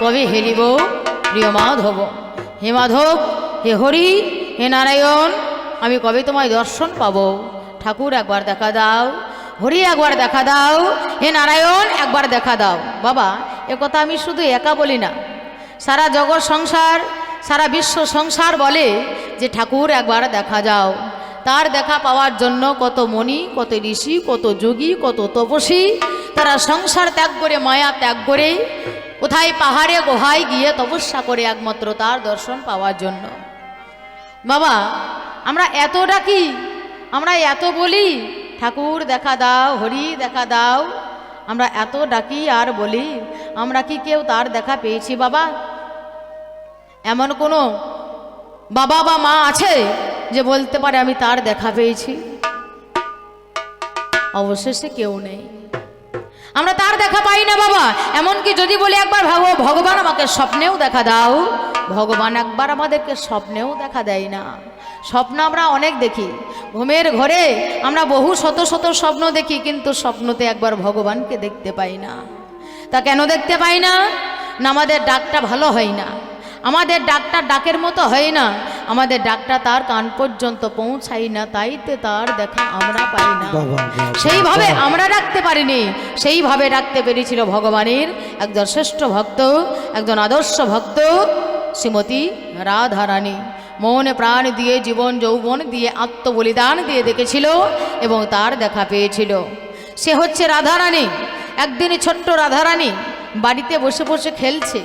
কবি হেরিব প্রিয় মাধব। হে মাধব, হে হরি, হে নারায়ণ, আমি কবে তোমায় দর্শন পাবো? ঠাকুর একবার দেখা দাও, হরি একবার দেখা দাও, হে নারায়ণ একবার দেখা দাও। বাবা, এ কথা আমি শুধু একা বলি না, সারা জগৎ সংসার, সারা বিশ্ব সংসার বলে যে ঠাকুর একবার দেখা যাও। তার দেখা পাওয়ার জন্য কত মণি, কত ঋষি, কত যোগী, কত তপস্বী তারা সংসার ত্যাগ করে, মায়া ত্যাগ করে, কোথায় পাহাড়ে গুহায় গিয়ে তপস্যা করে একমাত্র তার দর্শন পাওয়ার জন্য। বাবা, আমরা এত ডাকি, আমরা এত বলি ঠাকুর দেখা দাও, হরি দেখা দাও, আমরা এত ডাকি আর বলি, আমরা কি কেউ তার দেখা পেয়েছি? বাবা, এমন কোনো বাবা বা মা আছে যে বলতে পারে আমি তার দেখা পেয়েছি? অবশেষে কেউ নেই, আমরা তার দেখা পাই না বাবা। এমনকি যদি বলি একবার ভগবান আমাকে স্বপ্নেও দেখা দাও, ভগবান একবার আমাদেরকে স্বপ্নেও দেখা দেয় না। স্বপ্ন আমরা অনেক দেখি, ঘুমের ঘরে আমরা বহু শত শত স্বপ্ন দেখি, কিন্তু স্বপ্নতে একবার ভগবানকে দেখতে পাই না। তা কেন দেখতে পাই না? না আমাদের ডাকটা ভালো হয় না, আমাদের ডাকটা ডাকের মতো হয় না, আমাদের ডাকটা তার কান পর্যন্ত পৌঁছাই না, তাইতে তার দেখা আমরা পাই না। সেইভাবে আমরা ডাকতে পারিনি, সেইভাবে ডাকতে পেরেছিল ভগবানের একজন শ্রেষ্ঠ ভক্ত, একজন আদর্শ ভক্ত, শ্রীমতী রাধারানী। মনে প্রাণ দিয়ে, জীবন যৌবন দিয়ে, আত্মবলিদান দিয়ে দেখেছিল এবং তার দেখা পেয়েছিল। সে হচ্ছে রাধারানী। একদিন ছোট্ট রাধারানী বাড়িতে বসে বসে খেলছে,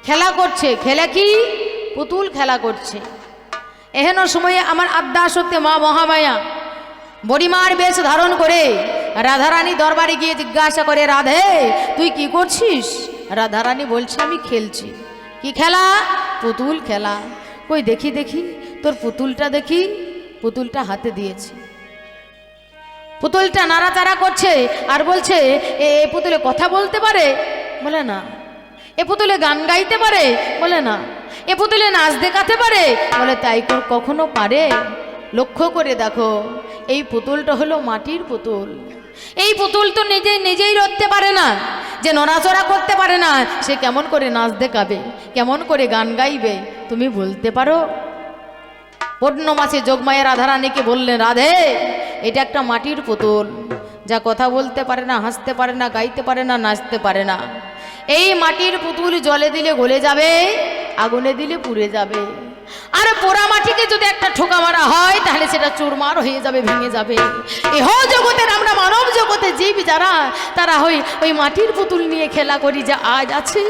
খেলা করছে। খেলা কি? পুতুল খেলা করছে। এহেন সময়ে আমার আদ্যা সত্যি মা মহামায়া বড়িমার বেশ ধারণ করে রাধারানী দরবারে গিয়ে জিজ্ঞাসা করে, রাধে তুই কি করছিস? রাধারানী বলছে, আমি খেলছি। কি খেলা? পুতুল খেলা। কই দেখি দেখি তোর পুতুলটা দেখি। পুতুলটা হাতে দিয়েছে, পুতুলটা নাড়াচাড়া করছে আর বলছে, এ পুতুলে কথা বলতে পারে? বলে না। এ পুতুলে গান গাইতে পারে? বলে না। এ পুতুলে নাচ দেখাতে পারে? বলে তাই কখনো পারে? লক্ষ্য করে দেখো, এই পুতুলটা হলো মাটির পুতুল। এই পুতুল তো নিজেই লড়তে পারে না, যে নড়াচড়া করতে পারে না, সে কেমন করে নাচ দেখাবে, কেমন করে গান গাইবে? তুমি বলতে পারো? পূর্ণমাসে যোগমায়া রাধারানীকে বললেন, রাধে এটা একটা মাটির পুতুল, যা কথা বলতে পারে না, হাসতে পারে না, গাইতে পারে না, নাচতে পারে না। এই মাটির পুতুল জলে দিলে গলে যাবে, আগুনে দিলে পুড়ে যাবে। আর পোড়া মাটিকে যদি একটা ঠোকা মারা হয় তাহলে সেটা চুরমার হয়ে যাবে, ভেঙে যাবে। এহ জগতের আমরা মানব জগতে জীব যারা, তারা ওই মাটির পুতুল নিয়ে খেলা করি, যা আজ আছে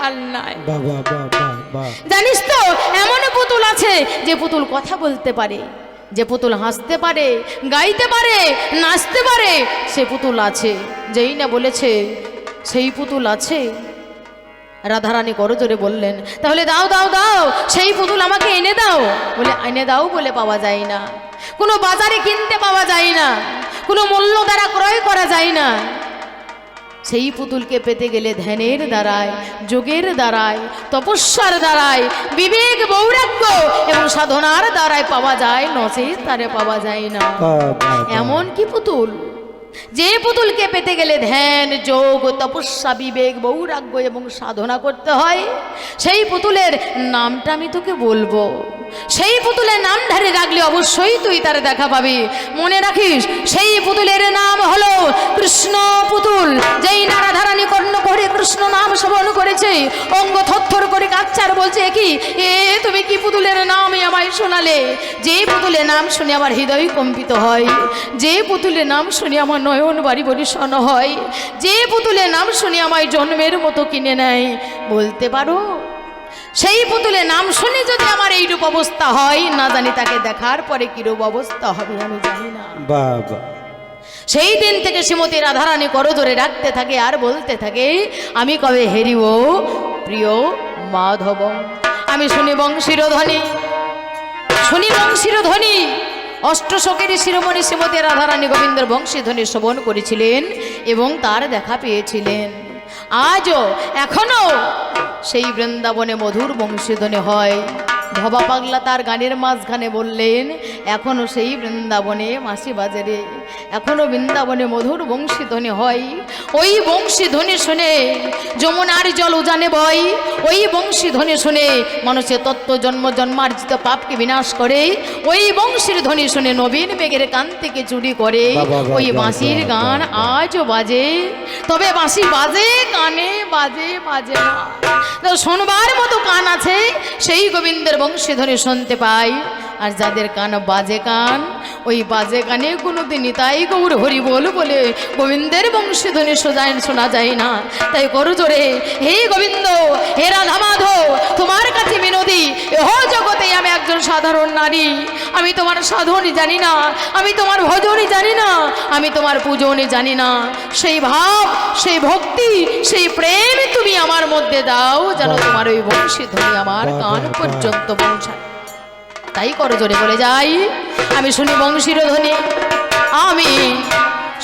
আর নাই। জানিস তো এমন পুতুল আছে যে পুতুল কথা বলতে পারে, যে পুতুল হাসতে পারে, গাইতে পারে, নাচতে পারে, সে পুতুল আছে। যেই না বলেছে সেই পুতুল আছে। রাধারানী করজোরে বললেন, তাহলে দাও দাও দাও, সেই পুতুল আমাকে এনে দাও। বলে এনে দাও বলে পাওয়া যায় না, কোনো বাজারে কিনতে পাওয়া যায় না, কোনো মূল্য দ্বারা ক্রয় করা যায় না। সেই পুতুলকে পেতে গেলে ধ্যানের দ্বারায়, যোগের দ্বারায়, তপস্যার দ্বারায়, বিবেক বৈরাগ্য এবং সাধনার দ্বারায় পাওয়া যায়, নচেত তারে পাওয়া যায় না। এমন কি পুতুল, যে পুতুলকে পেতে গেলে ধ্যান, যোগ, তপস্যা, বিবেক, বৈরাগ্য এবং সাধনা করতে হয়, সেই পুতুলের নামটা আমি তোকে বলবো। সেই পুতুলের নাম ধরে রাখলে অবশ্যই তুই তার দেখা পাবি। মনে রাখিস, সেই পুতুলের নাম হলো কৃষ্ণ পুতুল। যেই না রাধারানী কর্ণ করে কৃষ্ণ নাম শ্রবণ করেছে, অঙ্গ থরথর করে কাচ্চার বলছে, কি তুমি কি পুতুলের নাম আমায় শোনালে? যে পুতুলের নাম শুনে আমার হৃদয় কম্পিত হয়, যে পুতুলের নাম শুনে আমার নয়ন বাড়ি বরিশন হয়, যে পুতুলের নাম শুনে আমায় জন্মের মতো কিনে নেয়। বলতে পারো? সেই পুতুলের নাম শুনে যদি আমার এইরূপ অবস্থা হয়, না জানি তাকে দেখার পরে কিরূপ অবস্থা হবে আমি জানি না। বাবা, সেই দিন থেকে শ্রীমতী রাধারানী করজোরে ডাকতে থাকে আর বলতে থাকে, আমি কবে হেরিব প্রিয় মাধব। আমি শুনি বংশীর ধ্বনি, শুনি বংশীর ধ্বনি। অষ্টশকের শিরোমণি শ্রীমতী রাধারানী গোবিন্দের বংশীধ্বনি শ্রবণ করেছিলেন এবং তার দেখা পেয়েছিলেন। আজও এখনো সেই বৃন্দাবনে মধুর বংশীধ্বনি হয়। ধবা পাগলা তার গানের মাঝখানে বললেন, এখনো সেই বৃন্দাবনে মাসি বাজে রে, এখনো বৃন্দাবনে মধুর বংশীধ্বনি হয়। ওই বংশীধ্বনি শুনে যমুনার জল উজানে বয়, ওই বংশীধ্বনি শুনে মানুষের তত্ত্ব জন্ম জন্মার্জিত পাপকে বিনাশ করে, ওই বংশীর ধ্বনি শুনে নবীন মেঘের কান থেকে চুরি করে। ওই বাঁশির গান আজও বাজে, তবে বাঁশি বাজে কানে, বাজে বাজে না। শোনবার মতো কান আছে সেই গোবিন্দের বংশীধ্বনি শুনতে পাই, আর যাদের কান বাজে কান, ওই বাজে কানে কোনোদিনই তাই গৌর হরি বল বলে গোবিন্দের বংশীধ্বনি শোনা যায় না। তাই করো জোরে, হে গোবিন্দ, হে রাধা মাধব, তোমার কাছে বিনোদী, এহ জগতে আমি একজন সাধারণ নারী, আমি তোমার সাধনই জানি না, আমি তোমার ভজনই জানি না, আমি তোমার পূজনই জানি না। সেই ভাব, সেই ভক্তি, সেই প্রেম তুমি আমার মধ্যে দাও, যেন তোমার ওই বংশীধ্বনি আমার কান পর্যন্ত পৌঁছায়। তাই করো জোরে বলে যাই, আমি শুনি বংশীর ধ্বনি, আমি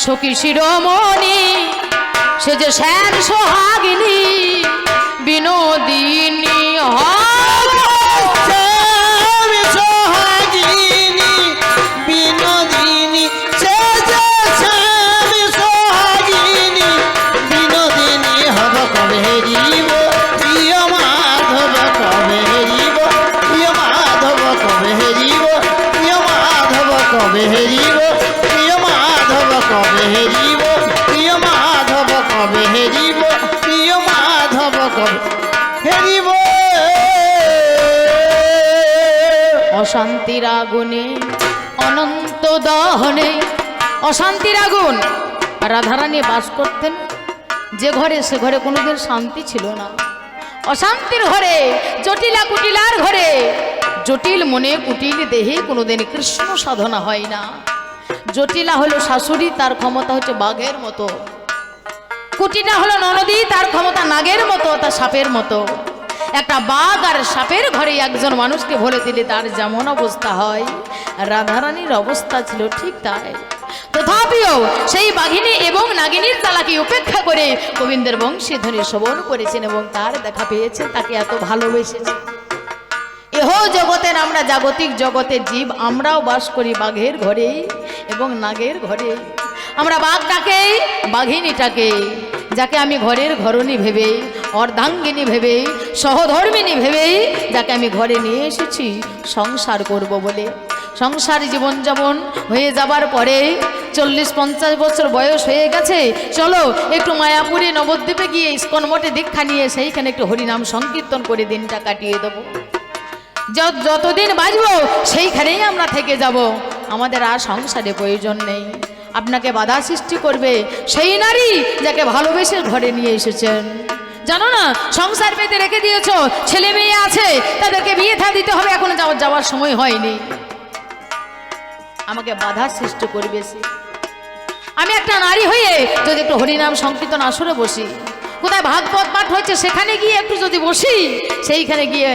সখী শিরোমণি, সে যে শ্যাম সোহাগিনী বিনোদিনী অশান্তির আগুনে অনন্ত দহনে। অশান্তির আগুন রাধারানী বাস করতেন যে ঘরে, সে ঘরে কোনোদিন শান্তি ছিল না। অশান্তির ঘরে, জটিলা কুটিলার ঘরে, জটিল মনে কুটিল দেহে কোনোদিন কৃষ্ণ সাধনা হয় না। জটিলা হলো শাশুড়ি, তার ক্ষমতা হচ্ছে বাঘের মতো। কুটিলা হলো ননদী, তার ক্ষমতা নাগের মতো, তা সাপের মতো। একটা বাঘ আর সাপের ঘরে একজন মানুষকে ভরে দিলে তার যেমন অবস্থা হয়, রাধারানীর অবস্থা ছিল ঠিক তাই। তথাপিও সেই বাঘিনী এবং নাগিনীর চালাকি উপেক্ষা করে গোবিন্দের বংশীধ্বনি শ্রবণ করেছেন এবং তার দেখা পেয়েছেন, তাকে এত ভালোবেসেছেন। এহ জগতের আমরা জাগতিক জগতের জীব, আমরাও বাস করি বাঘের ঘরে এবং নাগের ঘরে। আমরা বাঘটাকে, বাঘিনীটাকে, যাকে আমি ঘরের ঘরণী ভেবে, অর্ধাঙ্গিনী ভেবে, সহধর্মিনী ভেবে, যাকে আমি ঘরে নিয়ে এসেছি সংসার করব বলে। সংসার জীবনযাপন হয়ে যাবার পরে 40-50 বছর বয়স হয়ে গেছে, চলো একটু মায়াপুরে নবদ্বীপে গিয়ে ইস্কন মঠে দীক্ষা নিয়ে সেইখানে একটু হরিনাম সংকীর্তন করে দিনটা কাটিয়ে দেবো। যতদিন বাঁচবো সেইখানেই আমরা থেকে যাব, আমাদের আর সংসারে প্রয়োজন নেই। আপনাকে বাধা সৃষ্টি করবে সেই নারী যাকে ভালোবেসে ঘরে নিয়ে এসেছেন। জানো না, সংসার পেতে রেখে দিয়েছ, ছেলে মেয়ে আছে, তাদেরকে বিয়ে থা দিতে হবে, এখন যাওয়ার সময় হয়নি। আমাকে বাধা সৃষ্টি করবে সে। আমি একটা নারী হয়ে যদি একটু হরিনাম সংকীর্তন আসরে বসি, কোথায় ভাগবত পাঠ হচ্ছে সেখানে গিয়ে একটু যদি বসি, সেইখানে গিয়ে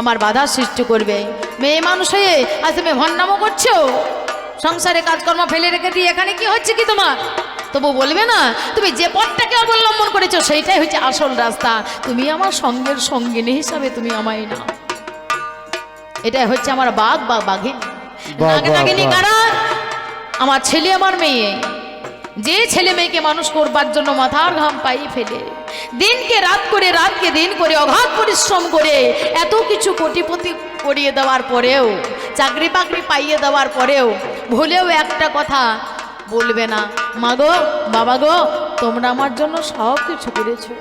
আমার বাধা সৃষ্টি করবে। মেয়ে মানুষ হয়ে আজ তুমি ভণ্ডামো করছো, সংসারে কাজকর্ম ফেলে রেখে দিয়ে এখানে কি হচ্ছে কি তোমার? তবু বলবে না, তুমি যে পথটাকে অবলম্বন করেছো সেইটাই হচ্ছে আসল রাস্তা, তুমি আমার সঙ্গের সঙ্গিনী হিসাবে তুমি আমায় না। এটাই হচ্ছে আমার বাঘ বা বাঘিনী। নাগ নাগিনী কারা? আমার ছেলে, আমার মেয়ে। যে ছেলে মেয়েকে মানুষ করবার জন্য মাথার ঘাম পাই ফেলে, দিনকে রাত করে, রাতকে দিন করে, অগাধ পরিশ্রম করে এত কিছু কোটিপতি করিয়ে দেওয়ার পরেও, চাকরি বাকরি পাইয়ে দেওয়ার পরেও ভুলেও একটা কথা বলবে না, মা গো, বাবা গো, তোমরা আমার জন্য সব কিছু করেছো।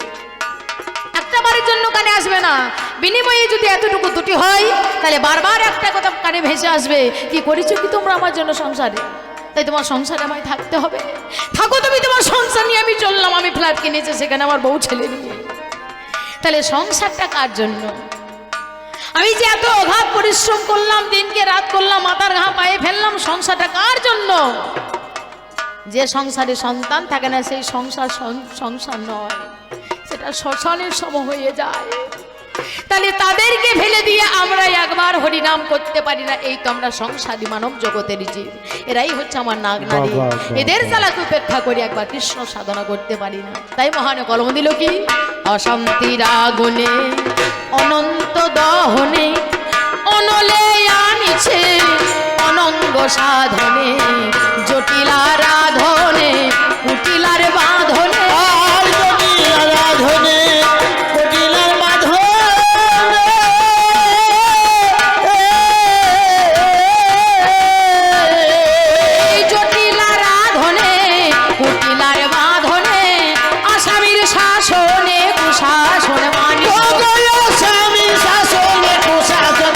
একটা বারের জন্য কানে আসবে না। বিনিময়ে যদি এতটুকু দুটি হয়, তাহলে বারবার একটা কথা কানে ভেসে আসবে, কি করেছো কি তোমরা আমার জন্য সংসারে? তাই তোমার সংসারে আমায় থাকতে হবে। থাকো তুমি তোমার সংসার নিয়ে, আমি চললাম, আমি ফ্ল্যাট কিনেছি সেখানে আমার বউ ছেলে নিয়ে। তাহলে সংসারটা কার জন্য? আমি যে এত অগাধ পরিশ্রম করলাম, দিনকে রাত করলাম, মাথার ঘাম পায়ে ফেললাম, সংসারটা কার জন্য? যে সংসারে সন্তান থাকে না সেই সংসার সংসার নয়, সেটা শ্মশানের সম হয়ে যায়। তাহলে তাদেরকে ফেলে দিয়ে আমরা একবার হরিনাম করতে পারি না, এই তো আমরা সংসারী মানব জগতের জীব। এরাই হচ্ছে আমার নাগ নারী। এদের জ্বালাকে উপেক্ষা করে একবার কৃষ্ণ সাধনা করতে পারি না। তাই মহানে কলম দিল কি, অশান্তির আগুনে অনন্ত দহনে অনলে আনিছে অনঙ্গ সাধনে জটিলা রাধনে কুটিলার বাঁধনে আর জটিলা রাধনে কুটিলার বাঁধনে জটিলা রাধনে কুটিলার বাঁধনে আসামির শাসনে কুশাসন মানি স্বামী শাসনে কুশাসন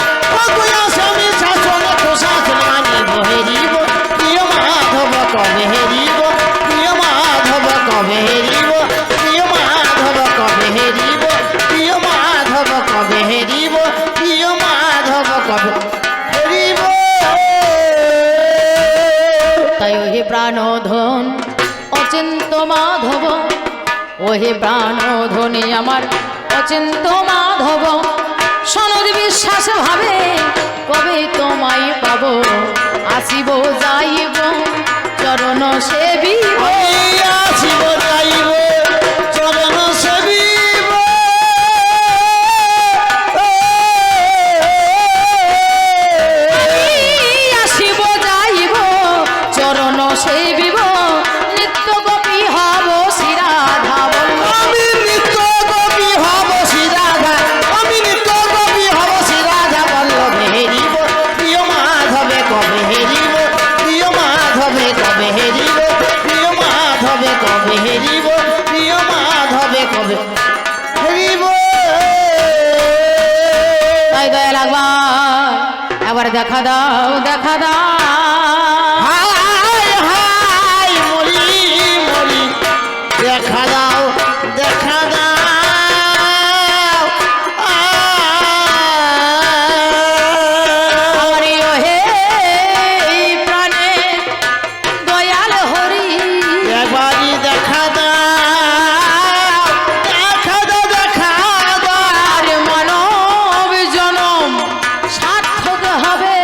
স্বামী শাসনে কুশাসন মানিব হেরিব প্রিয় মাধব কবে হেরিব প্রিয় মাধব কবে হেরিব প্রিয় মাধব কবে হেরিব প্রিয় মাধব কবে হেরিব প্রিয় মাধব কবে হেরিব তাই ওহে প্রাণধন অচিন্ত মাধব ওহে প্রাণধনে আমার অচিন্ত মাধব সনদ বিশ্বাস ভাবে কবে তোমায় পাব আসিব যাইব চরণ সেবিব আসিব যাইব চরণ সেবিব আসিব যাইব চরণ সেবিব নিত্য গোপী হব শ্রীরাধা আমি নিত্য কবি হব শ্রীরাধা আমি নিত্য কবি হব শ্রীরাধা বল্লভে হেরিব প্রিয় মাধবে কবে হেরিব প্রিয় মাধবে কবে হেরিব প্রিয় মাধবে কবে হেরিব প্রিয় মাধবে কবে হেরিব তাই দয়া লাগবা একবার দেখা দাও দেখা দাও হাই হাই মরি মরি দেখা দাও দেখা দাও হরি ওহে প্রাণে দয়াল হরি একবারই দেখা দাও দেখা দাও দেখা দাও আর মানব জনম সার্থক হবে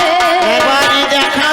একবারই দেখা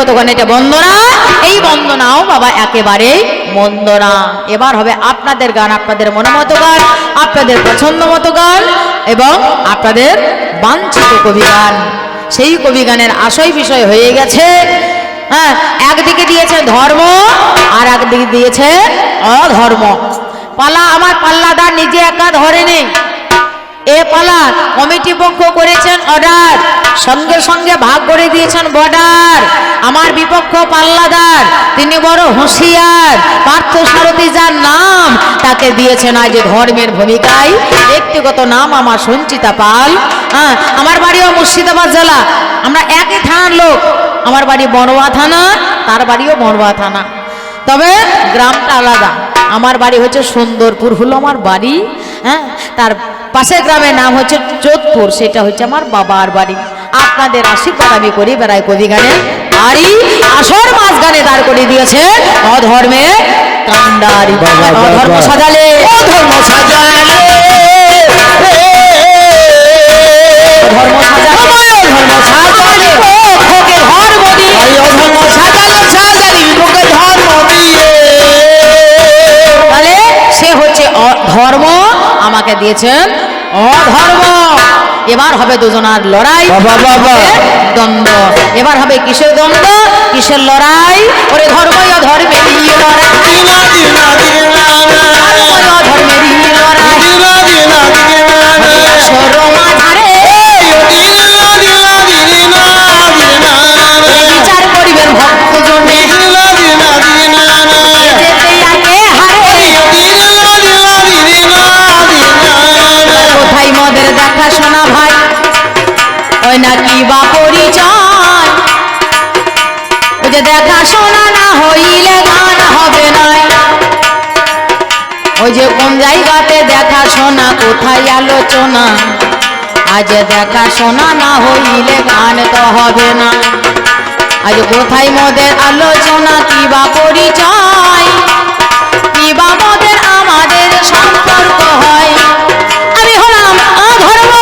কতক্ষণ এটা বন্দনা, এই বন্দনাও বাবা একেবারেই মন্দ না। এবার হবে আপনাদের গান, আপনাদের মনোমতো গান, আপনাদের পছন্দ মতো গান এবং আপনাদের বাঞ্ছিত কবি গান। সেই কবি গানের আশয় বিষয় হয়ে গেছে। হ্যাঁ, একদিকে দিয়েছে ধর্ম আর একদিকে দিয়েছে অধর্ম। পালা আমার পাল্লাদার নিজে একা ধরেনি, এ পালা কমিটি পক্ষ করেছেন অর্ডার, সঙ্গে সঙ্গে ভাগ করে দিয়েছেন বর্ডার। আমার বিপক্ষ পাল্লাদার তিনি বড় হুঁশিয়ার, পার্থ সারথী যার নাম তাকে দিয়েছেন আজ ধর্মের ভূমিকায়। ব্যক্তিগত নাম আমার সঞ্চিতা পাল। হ্যাঁ, আমার বাড়িও মুর্শিদাবাদ জেলা, আমরা একই থানার লোক। আমার বাড়ি বড়োয়া থানা, তার বাড়িও বড়োয়া থানা, তবে গ্রামটা আলাদা। আমার বাড়ি হচ্ছে সুন্দরপুর হলো আমার বাড়ি। হ্যাঁ, তার পাশের গ্রামের নাম হচ্ছে যোধপুর, সেটা হচ্ছে আমার বাবার বাড়ি। আপনাদের আশীর্বাদ আমি করি বেড়াই কবি গানে আরই আসর মাঝ গানে দাঁড় করে দিয়েছে অধর্মে কান্ডারি। অধর্ম সাজালে, অধর্ম সাজালে, ধর্ম সাজালে, অধর্ম সাজালে, ওকে ধর্ম দিয়ে, অধর্ম সাজালে, সাজালি বুকে ধর্ম দিয়ে। তাহলে সে হচ্ছে ধর্ম, আমাকে দিয়েছেন অধর্ম। এবার হবে দুজনার লড়াই, বাবা বাবা, দ্বন্দ্ব। এবার হবে কিসের দ্বন্দ্ব, কিসের লড়াই? ওরে ধর্মই অধর্মেরই লড়াই, দিনা দিনা দিনা ধর্মই অধর্মেরই লড়াই। দিনা দিনা দিনা সরমাঝারে দিনা দিনা দিনা দিনা বিচার করিবেন ভক্তজনে, দিনা দিনা দিনা যেতে আগে হারে কোথায় মদের দেখাশোনা ভাই, ওই নাকি বা পরিচয়। ওই যে দেখাশোনা না হইলে গান হবে না, ওই যে কোন জায়গাতে দেখাশোনা কোথায় আলোচনা। আজ দেখাশোনা না হইলে গান তো হবে না। আজ কোথায় মদের আলোচনা, কি বা পরিচয়, কি বা মদের আমাদের সম্পর্ক হয়। আমি হলাম অধর্ম,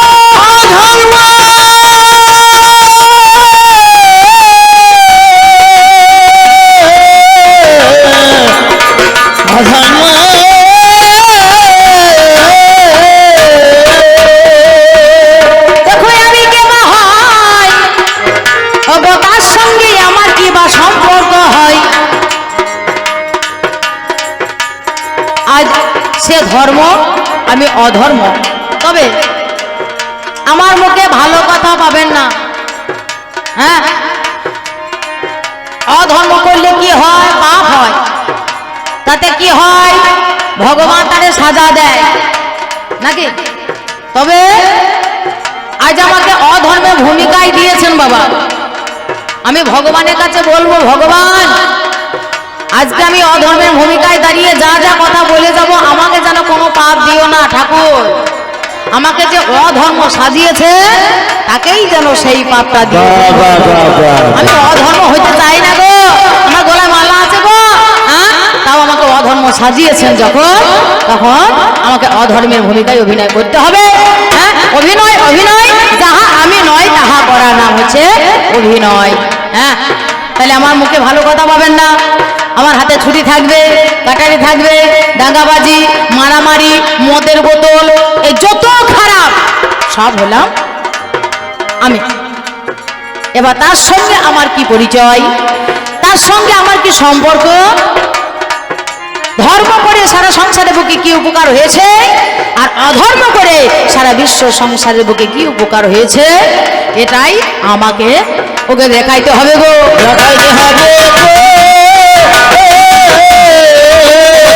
অধর্ম। দেখো আমি কে বা হয়, ওগো তার সঙ্গে আমার কি বা সম্পর্ক হয়। আজ সে ধর্ম, আমি অধর্ম, তবে আমার মুখে ভালো কথা পাবেন না। হ্যাঁ, অধর্ম করলে কি হয়, পাপ হয়। তাতে কি হয়, ভগবান তারে সাজা দেয় নাকি। তবে আজ আমাকে অধর্মের ভূমিকায় দিয়েছেন বাবা। আমি ভগবানের কাছে বলবো, ভগবান আজকে আমি অধর্মের ভূমিকায় দাঁড়িয়ে যা যা কথা বলে যাব, আমাকে যেন কোনো পাপ দিও না ঠাকুর। আমাকে যে অধর্ম সাজিয়েছে তাকেই যেন সেই পাপটা দিও। আমি অধর্ম হইতে চাই না গো, আমার গলায় মালা আছে গো। হ্যাঁ, তাও আমাকে অধর্ম সাজিয়েছেন যখন, তখন আমাকে অধর্মের ভূমিকায় অভিনয় করতে হবে। হ্যাঁ, অভিনয়, অভিনয় যাহা আমি নয় তাহা করার নাম হচ্ছে অভিনয়। হ্যাঁ, তাহলে আমার মুখে ভালো কথা পাবেন না। আমার হাতে ছুরি থাকবে, কাটারি থাকবে, দাঙ্গাবাজি, মারামারি, মদের বোতল, এই যত খারাপ সব হলাম আমি। এবার তার সঙ্গে আমার কি পরিচয়, তার সঙ্গে আমার কি সম্পর্ক? ধর্ম করে সারা সংসারের বুকে কি উপকার হয়েছে, আর অধর্ম করে সারা বিশ্ব সংসারের বুকে কি উপকার হয়েছে, এটাই আমাকে ওকে দেখাইতে হবে গো, দেখাইতে হবে গো,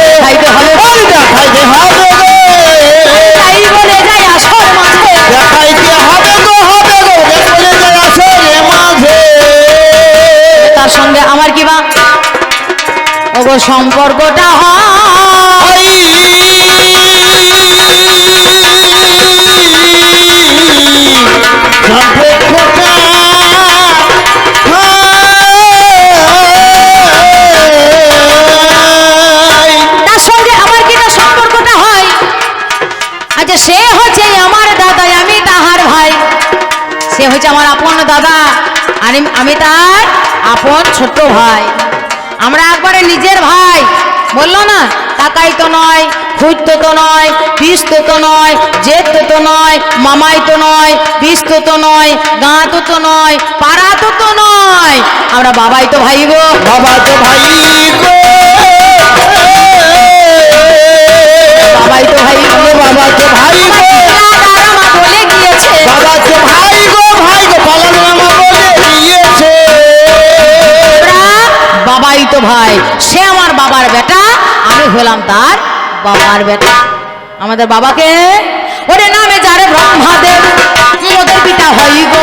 দেখাইতে হবে গো, দেখাইতে হবে গো। তাই বলে যাই আসর মাঝে, দেখাইতে হবে গো, হবে গো, বলে যায় আসরে মাঝে। তার সঙ্গে আমার কি বা ওগো সম্পর্কটা হয়। তার সঙ্গে আমার কিনা সম্পর্কটা হয়। আচ্ছা, সে হচ্ছে আমার দাদা, আমি তাহার ভাই। সে হচ্ছে আমার আপন দাদা, আর আমি তার আপন ছোট ভাই, আমরা একবারে নিজের ভাই। বললো না, টাকাই তো নয়, খুঁজতো তো নয়, পিসতো তো নয়, জেতো তো নয়, মামাই তো নয়, পিসতো তো নয়, গাঁতো তো নয়, পাড়া তো নয়, আমরা বাবাই তো ভাই গো। বাবা তো ভাই গো, বাবাই তো ভাই গো। বাবা তো ভাই গো, তারা মা বলে গিয়েছে, বাবা তো ভাই গো, ভাই গো পালানো আমা বলে দিয়েছে। বাবাই তো ভাই, সে আমার বাবার বেটা, আমি হলাম তার বাবার বেটা। আমাদের বাবাকে ওরে নামে যার ব্রহ্মাদেব, মোদের পিতা হই গো।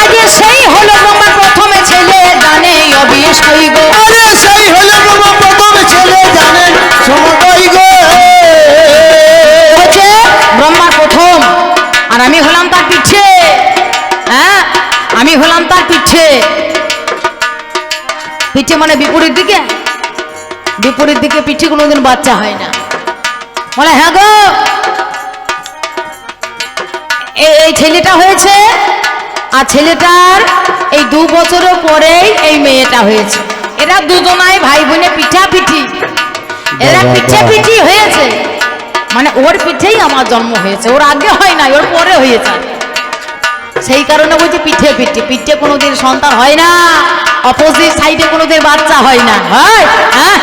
আগে সেই হলো ব্রহ্মা প্রথমে ছেলে, জানে অবিশ হই গো। হচ্ছে ব্রহ্মার প্রথম, আর আমি হলাম তার পিছে। হ্যাঁ, আমি হলাম তার পিছে। পিছে মানে বিপরীত দিকে, বিপরীত দিকে পিছে কোনোদিন বাচ্চা হয় না। বলে হ্যাঁ গো, এই ছেলেটা হয়েছে, আর ছেলেটার এই 2 বছরের পরেই এই মেয়েটা হয়েছে। এরা দুজনাই ভাই বোনে পিঠাপিঠি, এরা পিঠাপিঠি হয়েছে। মানে ওর পিঠেই আমার জন্ম হয়েছে, ওর আগে হয় না, ওর পরে হয়েছে। সেই কারণে বলছি পিঠে পিঠে, পিঠে কোনোদিন সন্তান হয় না, অপোজিট সাইডে কোনোদিন বাচ্চা হয় না। হয় হ্যাঁ,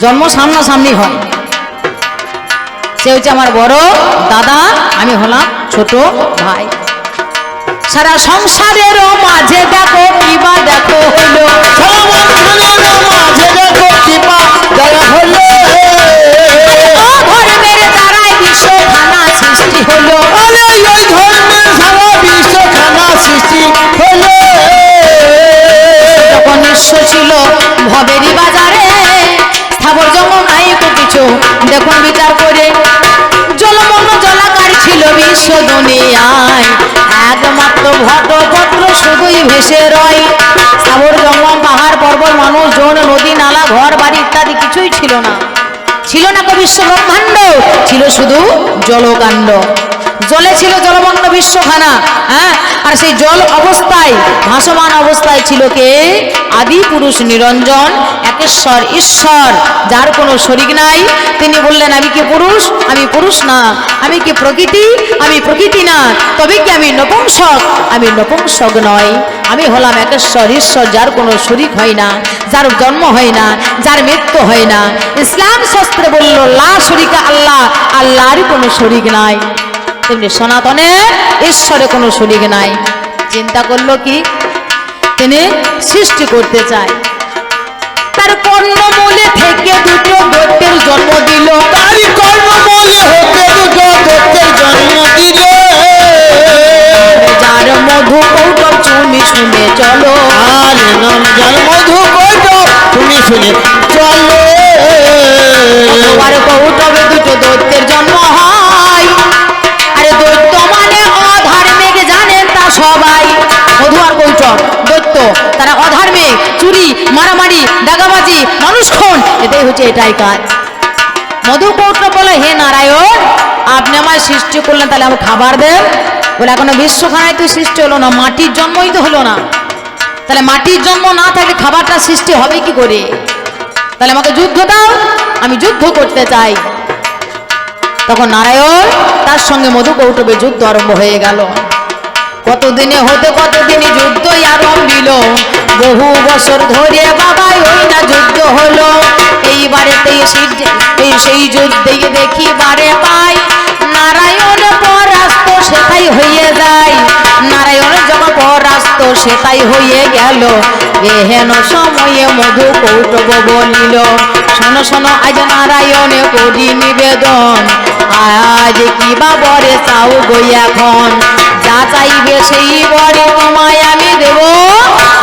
জন্ম সামনাসামনি হয়। সে হচ্ছে আমার বড় দাদা, আমি হলাম ছোট ভাই। সারা সংসারের মাঝে দেখো কিবা দেখো হলো, ধর্মের দ্বারাই বিশ্বখানা সৃষ্টি হলো। যখন ঈশ্বর ছিল ভবেরই বাজারে, স্থাবর জঙ্গম নাই তো কিছু দেখুন বিচার করে। জলমগ্ন জলাকার ছিল বিশ্ব দুনিয়ায়, একমাত্র ভটপত্র শুধুই ভেসে রয়। স্থাবর জঙ্গম পাহাড় পর্বত মানুষজন নদী নালা ঘর বাড়ি ইত্যাদি কিছুই ছিল না, ছিল না কো বিশ্ব ব্রহ্মাণ্ড, ছিল শুধু জলকাণ্ড। জলে ছিল জলমগ্ন বিশ্বখানা। হ্যাঁ, আর সেই জল অবস্থায় ভাসমান অবস্থায় ছিল কে? আদি পুরুষ নিরঞ্জন একেশ্বর ঈশ্বর, যার কোনো শরীক নাই। তিনি বললেন আমি কি পুরুষ? আমি পুরুষ না। আমি কি প্রকৃতি? আমি প্রকৃতি না। তবে কি আমি নপুংসক? আমি নপুংসক নয়। আমি হলাম একেশ্বর ঈশ্বর, যার কোনো শরীক হয় না, যার জন্ম হয় না, যার মৃত্যু হয় না। ইসলাম শাস্ত্রে বলল লা শরিকা আল্লাহ, আল্লাহর কোনো শরীক নাই। তেমনি সনাতনে ঈশ্বরে কোনো শরীক নাই। চিন্তা করলো কি, তিনি সৃষ্টি করতে চায়। তার কর্মমূলে থেকে দুটো দৈত্যের জন্ম দিল, তারি কর্মমূলে হতে দুটো দৈত্যের জন্ম দিল। যার মধু কৌটব তুমি শুনে চলো, আর নাম যার মধু কৌটব তুমি শুনে চলো। আর কৌটবে দুটো দৈত্যের জন্ম হয়। আরে দৈত্য মানে অধার্মিক, জানেন তা সবাই। মধু আর কৌটব দৈত্য, তারা অধার্মিক, চুরি মারামারি দাগাবাজি মানুষ খুন, এটাই কাজ। মধু কৌটব বলে হে নারায়ণ, আপনি আমায় সৃষ্টি করলেন, তাহলে আমি খাবার দেন। বলে এখনো বিশ্বখানায় তো সৃষ্টি হলো না, মাটির জন্মই তো হলো না। তাহলে মাটির জন্ম না থাকলে খাবারটা সৃষ্টি হবে কি করে? তাহলে আমাকে যুদ্ধ দাও, আমি যুদ্ধ করতে চাই। তখন নারায়ণ তার সঙ্গে মধু কৌটবে যুদ্ধ আরম্ভ হয়ে গেল। কতদিনে হতে কতদিনই যুদ্ধই আরম্ভিল। বহু বছর ধরে বাবাই ওই না যুদ্ধ হলো। এইবারেতেই সেই যুদ্ধে দেখিবারে পাই, নারায়ণ পরাস্ত সেটাই হয়ে যায়। নারায়ণ যখন পরাস্ত সেটাই হয়ে গেল। এহেন সময়ে মধু কৌটব বলিল, শোনো শোনো আজ নারায়ণে করি নিবেদন। আজ কিবা বরে চাও গো এখন, যা চাইবে সেই বরে তোমায় আমি দেব।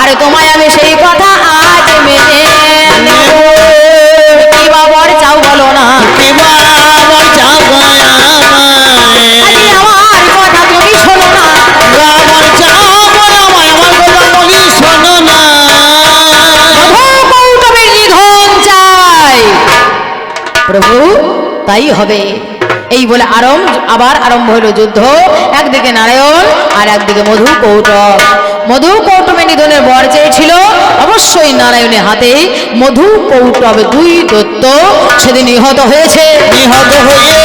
আরে তোমায় আমি সেই কথা আজ মেনে নেব। কিবা বর চাও বলো না, কিবা বর চাও গো আমায়। আরে আমার কথা তুমি শোনো না, বর চাও বলো আমায়, আমার কথা বলি শোনো। লড়াই হবে। এই বলে আবার আরম্ভ হলো যুদ্ধ। একদিকে নারায়ণ আর একদিকে মধু কৌটব। মধু কৌটবে নিধনের বর চেয়েছিল, অবশ্যই নারায়ণের হাতে মধু কৌটব দুই দত্ত সেদিন নিহত হয়েছে। নিহত হয়েছে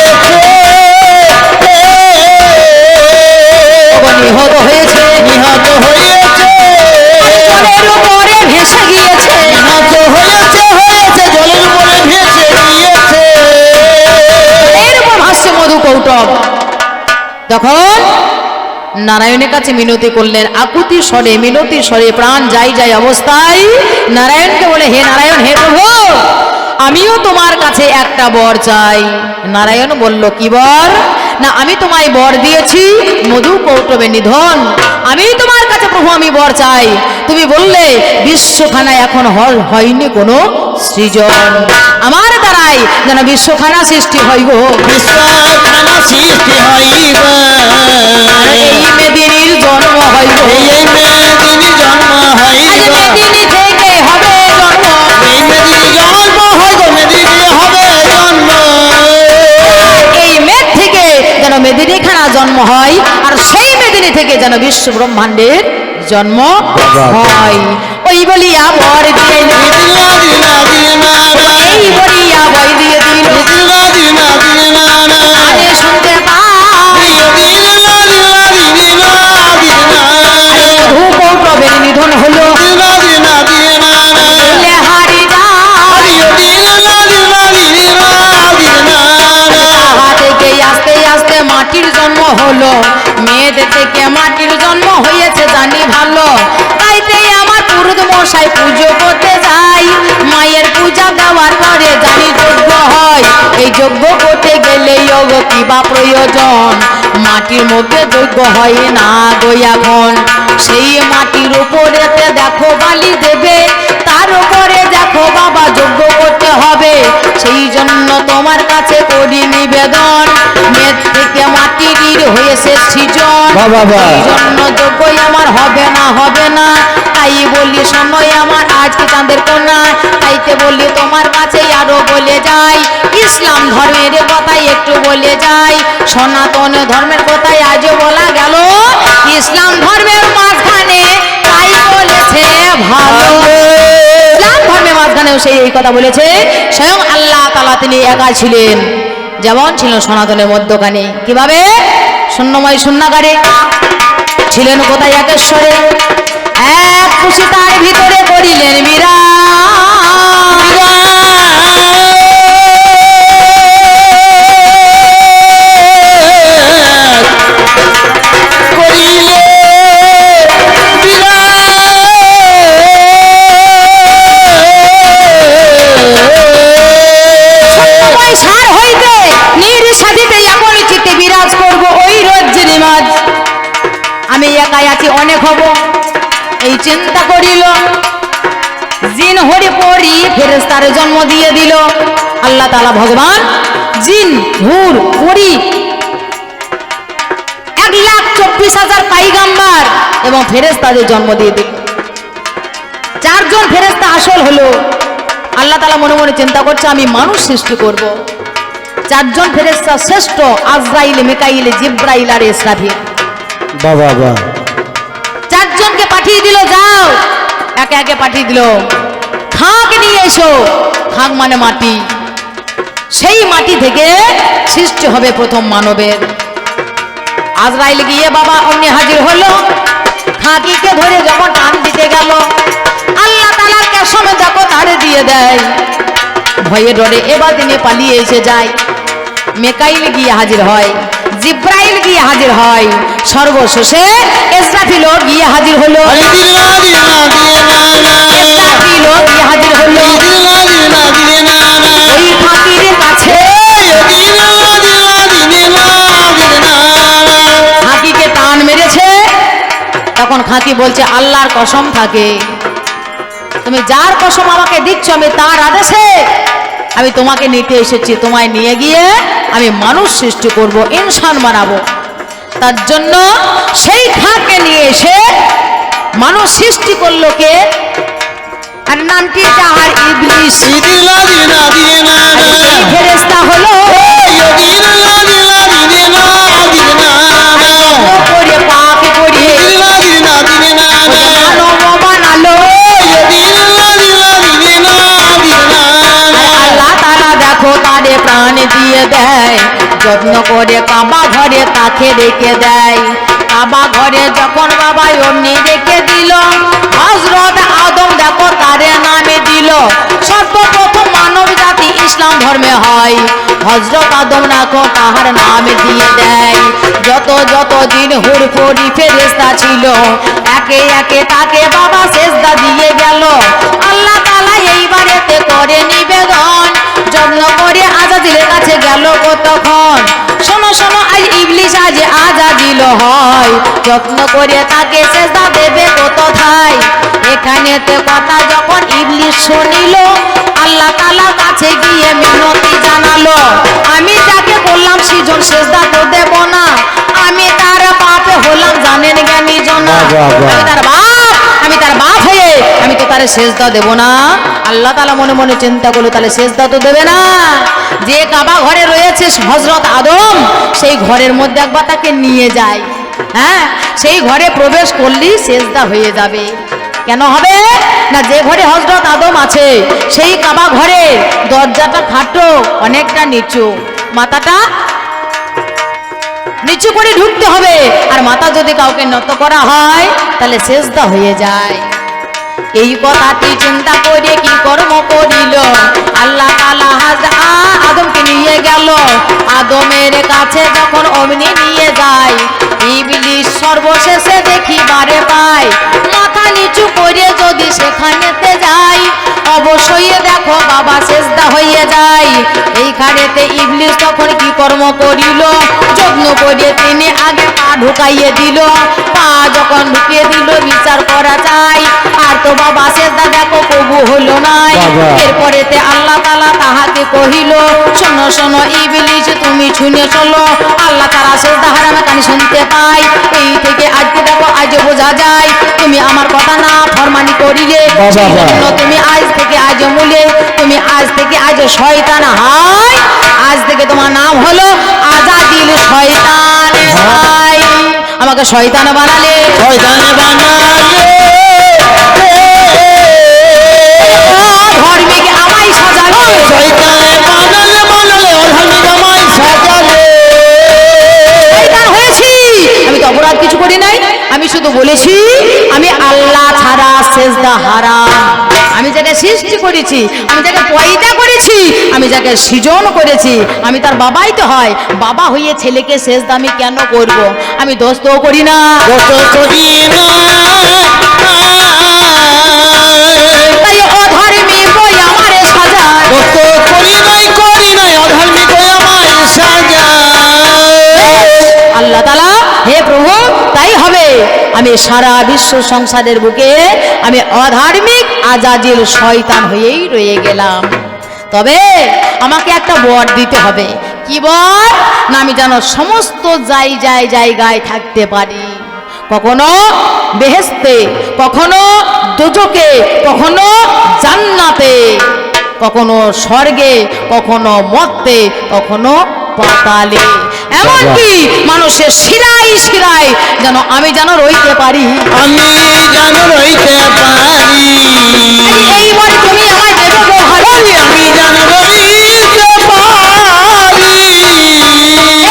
নিহত হয়েছে, নিহত হয়েছে জলের উপরে ভেসে গিয়েছে। নিহত হয়েছে জলের উপরে ভেসে গিয়েছে। এরপর ভাসছে মধু কৌটব। তখন নারায়ণের কাছে মিনতি করলেন, আকুতি স্বরে মিনতি স্বরে প্রাণ যাই যাই অবস্থায় নারায়ণকে বলে, হে নারায়ণ, হে প্রভু, আমিও তোমার কাছে একটা বর চাই। নারায়ণ বলল, কি বর? না, আমি তোমায় বর দিয়েছি মধু কৌটবে নিধন। আমি তোমার কাছে প্রভু আমি বর চাই। তুমি বললে বিশ্বখানা এখন হয়নি কোনো সৃজন, আমার দ্বারাই যেন বিশ্বখানা সৃষ্টি হইব। বিশ্বখানা সৃষ্টি হইব, এই মেদিনীর জন্ম হইব, এই মেদিনী জন্ম হইব, মেদিনী থেকে হবে জন্ম, এই মেদিনী জন্ম হইব, মেদিনী হবে জন্ম। এই মেদ থেকে যেন মেদিনীখানা জন্ম হয়, আর সেই মেদিনী থেকে যেন বিশ্ব ব্রহ্মাণ্ডের জন্ম হয়। ওই বলিয়া বর দিয়ে দিল, এই বলিয়া বই দিয়ে দিল, কানে শুনতে পাই মধু কৌটবের নিধন হলো, বললে হারি তাহা থেকে আস্তে আস্তে মাটির জন্ম হলো। মেদ থেকে মাটির জন্ম হয়েছে জানি ভালো, তাইতে আমার পুরুত মশাই পুজো করতে যাই। মায়ের পূজা দেওয়ার পরে জানি যজ্ঞ হয়। এই যজ্ঞ করতে গেলে কি বা প্রয়োজন? মাটির মধ্যে যজ্ঞ হয় না গো এখন। সেই মাটির উপরেতে দেখো বালি দেবে, তার উপরে দেখো বাবা যজ্ঞ করতে হবে। সেই জন্য তোমার কাছে করি নিবেদন, মেদ থেকে মাটির হয়েছে সৃজন। এই জন্য যজ্ঞই আমার হবে না, হবে না। তাই বলি সময় আমার আজকে চাঁদের কন্যা, তাইতে বলি তোমার কাছে আরো বলে যাই। ইসলাম ধর্মের কথাই একটু বলে যাই, সনাতন ধর্মের কথাই আজও বলা গেল। ইসলাম ধর্মের মাঝখানে তাই বলেছে ভালো, ইসলাম ধর্মের মাঝখানেও সেই এই কথা বলেছে। স্বয়ং আল্লাহ তাআলা তিনি একা ছিলেন, যেমন ছিল সনাতনের মধ্যখানে। কিভাবে? শূন্যময় শূন্যাগারে ছিলেন কোথায়? একেশ্বরে। এক খুশি তার ভিতরে করিলেন বিরাজ। আমি একাই আছি, অনেক হব এই চিন্তা করিল। জিন হরি পরি ফেরেশতার জন্ম দিয়ে দিল আল্লাহ তাআলা ভগবান। জিন হুর পরি 1,24,000 পাইগাম্বার এবং ফেরেশতাদের জন্ম দিয়ে দিল। 4 জন ফেরেশতা আসল হলো। আল্লাহ তাআলা মনে মনে চিন্তা করছে আমি মানুষ সৃষ্টি করব। 4 জন ফেরেশতা শ্রেষ্ঠ, আজরাইল, মিকাইল, জিব্রাইল আর ইসরাফিল। 4 জনকে পাঠিয়ে দিল, যাও একে একে পাঠিয়ে দিল। খাক নিয়ে এসো। খাক মানে মাটি, সেই মাটি থেকে সৃষ্টি হবে প্রথম মানবের। আজরাইল গিয়ে বাবা অমনি হাজির হলো। খাকিকে ধরে যখন টান দিতে গেল, আল্লাহ তাআলার কসমে দেখো তারে দিয়ে দেয়। ভয়ে ডরে এবার দিনে পালিয়ে এসে যায়। মিকাইল গিয়ে হাজির হয়, জিব্রাইল গিয়ে হাজির হয়, সর্বশেষে ইসরাফিলও গিয়ে হাজির হলো। ইসরাফিলও গিয়ে হাজির হলো ওই খাকির কাছে। খাকিকে টান মেরেছে, তখন খাকি বলছে আল্লাহর কসম থাকে, তুমি যার কসম আমাকে দিচ্ছ আমি তার আদেশে আমি তোমাকে নিতে এসেছি। তোমায় নিয়ে গিয়ে আমি মানুষ সৃষ্টি করব, ইনসান বানাবো। তার জন্য সেই খাকে নিয়ে এসে মানুষ সৃষ্টি করলো কে? আর নামটি যাহার ইবলিস। সেই ফেরেশতা হলো করে পাকে করে মানব বানালো। আল্লাহ তাআলা দেখো তারে প্রাণ দিয়ে দেয়, যত্ন করে কাবা ঘরে তাকে রেখে দেয়। কাবা ঘরে যখন বাবা অমনি রেখে দিল, হযরত আদম দেখো তারে নামে দিল। সর্বপ্রথম মানব জাতি ইসলাম ধর্মে হয়, হযরত আদম দেখো তাহার নামে দিয়ে দেয়। যত যত দিন হুরপুরি ফেরেশতা ছিল, একে একে তাকে বাবা সেজদা দিয়ে গেল। আল্লাহ তাআলা এইবারেতে করে নিবেদন, যত্ন করে আজাজিলের কাছে গেল কতক্ষণ। শোনো শোনো আজ ইবলিস আজ আজাজিল হয়, যত্ন করে তাকে সেজদা দেবে কোথায়। এখানেতে কথা যখন ইবলিস শুনিল, আল্লাহ তাআলার কাছে গিয়ে মিনতি জানালো, আমি যাকে বললাম সৃজন সেজদা তো দেব না, আমি তার বাপে হলাম জানেন জ্ঞানী জনা, আমি তার বাপ হয়ে আমি তো তারে সেজদা দেব না। আল্লাহ তাআলা মনে মনে চিন্তা করলো, তাহলে সেজদা তো দেবে না। যে কাবা ঘরে রয়েছে হযরত আদম, সেই ঘরের মধ্যে একবার তাকে নিয়ে যায়। হ্যাঁ, সেই ঘরে প্রবেশ করলেই সেজদা হয়ে যাবে। কেন হবে না, যে ঘরে হযরত আদম আছে সেই কাবা ঘরে দরজাটা খাটো, অনেকটা নিচু, মাথাটা নিচু করে ঢুকতে হবে। আর মাথা যদি কাউকে নত করা হয় তাহলে সেজদা হয়ে যায়। এই কথাটি চিন্তা করে কি কর্ম করিল, আল্লাহ তাআলা আদমকে নিয়ে গেল। আদমের কাছে যখন অমনি নিয়ে যায়, ইবলিস সর্বশেষে দেখিবারে পায়, মাথা নিচু করে যদি সেখানেতে যায়, অবশ্যই দেখো বাবা সেজদা হয়ে যায়। এইখানেতে ইবলিস তখন কি কর্ম করিল, যত্ন করে তিনি আগে পা ঢুকাইয়ে দিল। পা যখন ঢুকিয়ে দিল, বিচার করা চাই, আর তো বাবা সেজদা দেখো কবু হলো নাই। এরপরেতে আল্লাহ তাআলা তাহাকে কহিল, শোনো শোনো ইবলিস তুমি শুনে চলো, আল্লাহ তাআলা সেজদা হারাম কানে শুনতে পাই। এই থেকে আজকে দেখো আজ বোঝা যায় তুমি আমার কথা না ফরমানি করিলে, সেজন্য তুমি আজ থেকে আজ মূলে, তুমি আজ থেকে আজ শয়তান হয়, আজ থেকে তোমার নাম হলো আজাদিল শয়তান ভাই। আমাকে শয়তান বানালে, শয়তান বানালে ধর্মিক আমায় সাজালে, শয়তান বানালে বানালে অধর্মিক আমায় সাজালে। শয়তান হয়েছি, আমি তো অপরাধ কিছু করি নাই, আমি শুধু বলেছি আমি আল্লাহ ছাড়া সেজদা হারাম। আমি যাকে সৃষ্টি করেছি, আমি যাকে পয়দা করেছি, আমি যাকে সৃজন করেছি, আমি তার বাবাই তো হয়। বাবা হয়ে ছেলেকে সেজদা আমি কেন করব? আমি দোষ তো করি না, তাই অধর্মিক বই আমারে সাজায়, আল্লাহ তাআলা হে প্রভু তাই হবে। আমি সারা বিশ্ব সংসারের বুকে আমি অধার্মিক আজাজিল শয়তান হয়েই রয়ে গেলাম। তবে আমাকে একটা বর দিতে হবে। কি বর? না আমি যেন সমস্ত জায়গায় থাকতে পারি, কখনো বেহেশতে, কখনো দোজখে, কখনো জান্নাতে, কখনো স্বর্গে, কখনো মর্তে, কখনো পাতালে, এমনকি মানুষের শিরায় শিরায় যেন আমি যেন রইতে পারি, আমি যেন রইতে পারি। এইবারে তুমি আমায় দেবে গো হারি, আমি যেন রইতে পারি।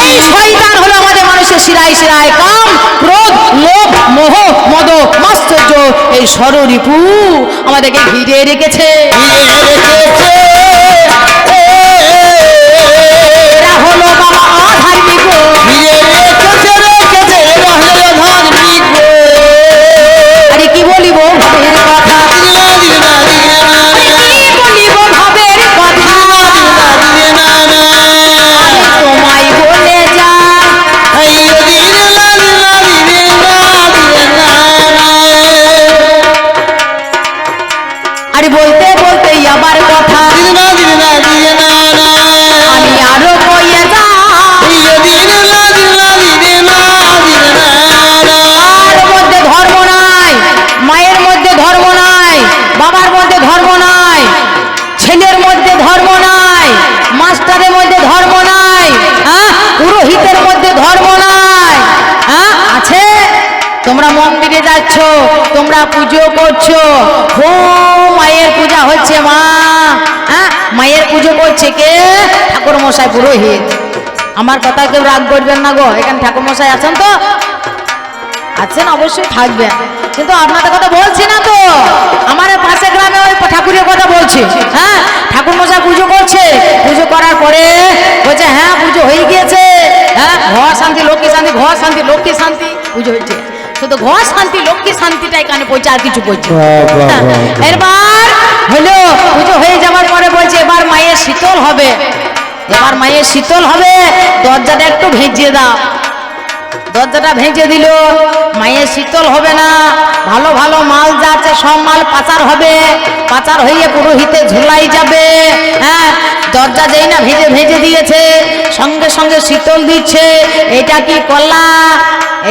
এই শয়তান হলো আমাদের মানুষের শিরায় শিরায় কাম, ক্রোধ, লোভ, মোহ, মদ, মাশ্চর্য, এই ষড়রিপু আমাদেরকে ঘিরে রেখেছে। এরা হলো বাবা অধার্মিক, আরে কি বলিব ভাবের কথা, কি বলিব ভাবের কথা, আমি তোমায় বলে যা, আরে বলতে বলতে আবার তোমরা মন্দিরে যাচ্ছ, তোমরা পুজো করছো, খুব মায়ের পূজা হচ্ছে মা। হ্যাঁ, মায়ের পুজো করছে কে? ঠাকুর মশাই পুরোহিত। আমার কথা কেউ রাগ করবেন না গো, এখানে ঠাকুর মশাই আছেন তো? আছেন, অবশ্যই থাকবেন, কিন্তু আপনাদের কথা বলছি না তো, আমার পাশে গ্রামে ওই ঠাকুরের কথা বলছি। হ্যাঁ, ঠাকুর মশাই পুজো করছে, পুজো করার পরে বলছে হ্যাঁ পুজো হয়ে গিয়েছে। হ্যাঁ, ঘর শান্তি লক্ষ্মী শান্তি, ঘর শান্তি লক্ষ্মী শান্তি, পুজো হয়েছে। শুধু ঘর শান্তি লক্ষ্মী শান্তিটাই কানে পড়ছে, আর কিছু পড়ছে। এবার হলো পুজো হয়ে যাওয়ার পরে বলছে এবার মায়ের শীতল হবে, এবার মায়ের শীতল হবে, দরজাটা একটু ভেজিয়ে দাও। দরজাটা ভেজে দিল, মায়ের শীতল হবে না, ভালো ভালো মাল যা আছে সব মাল পাচার হবে, পাচার হয়ে পুরোহিতে ঝুলাই যাবে। হ্যাঁ, দরজা যেই না ভেজে ভেজে দিয়েছে, সঙ্গে সঙ্গে শীতল দিচ্ছে। এটা কি কলা,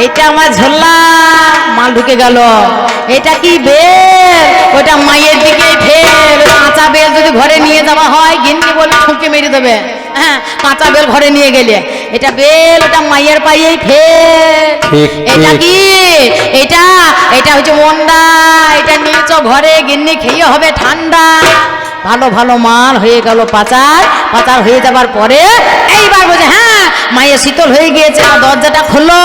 এইটা আমার ঝোলা, মাল ঢুকে গেল। এটা কি বেল, ওটা মায়ের দিকে ফের। কাঁচা বেল যদি ঘরে নিয়ে যাওয়া হয়, গিন্নি বলে ঠুকে মেরে দেবে। হ্যাঁ, কাঁচা বেল ঘরে নিয়ে গেলে, এটা বেল, ওটা মায়ের পায়েই ফের। এটা কি, এটা এটা হচ্ছে মন্ডা, এটা নিয়েছ ঘরে, গিন্নি খেয়ে হবে ঠান্ডা। ভালো ভালো মাল হয়ে গেল পাচার, পাচার হয়ে যাবার পরে এইবার বলছে হ্যাঁ মায়ের শীতল হয়ে গিয়েছে, আর দরজাটা খোলো।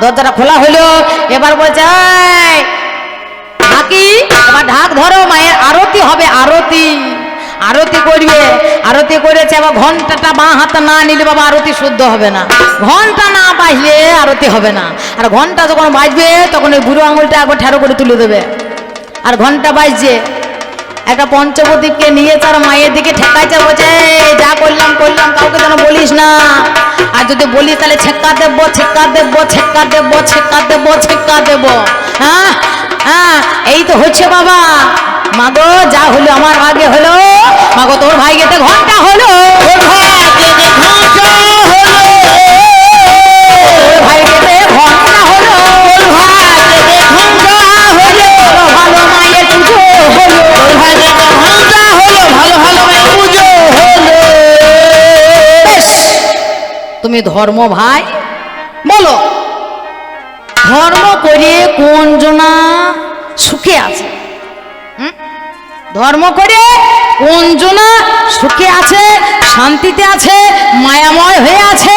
দরজাটা খোলা হলো, এবার বলছে ঢাকি, এবার ঢাক ধরো, মায়ের আরতি হবে, আরতি আরতি করবে। আরতি করেছে, আবার ঘন্টাটা বাঁ হাতে না নিলে বাবা আরতি শুদ্ধ হবে না, ঘন্টা না বাজলে আরতি হবে না। আর ঘন্টা যখন বাজবে তখন ওই বুড়ো আঙুলটা একবার ঠেরো করে তুলে দেবে। আর ঘন্টা বাজছে, একটা পঞ্চবতীকে নিয়ে তার মায়ের দিকে ঠেকাইছে, বলছে যা করলাম করলাম, কাউকে যেন বলিস না, আর যদি বলিস তাহলে ছেক্কা দেবো, ছেক্কা দেবো, ছেক্কা দেবো, ছেক্কা দেবো, ছেক্কা দেবো। হ্যাঁ হ্যাঁ, এই তো হচ্ছে বাবা। মাগো যা হলো আমার ভাগে হলো, মাগো তোর ভাইয়েতে ঘন্টা হলো, তোর ভাইয়েতে ঘন্টা হলো, ভালো মায়ের পুজো হলো, ভালো ভালো মায়ের পুজো হলো। তুমি ধর্ম ভাই বলো, ধর্ম করে কোন জনা সুখে আছে? ধর্ম করে কোন জনা সুখে আছে, শান্তিতে আছে, মায়াময় হয়ে আছে?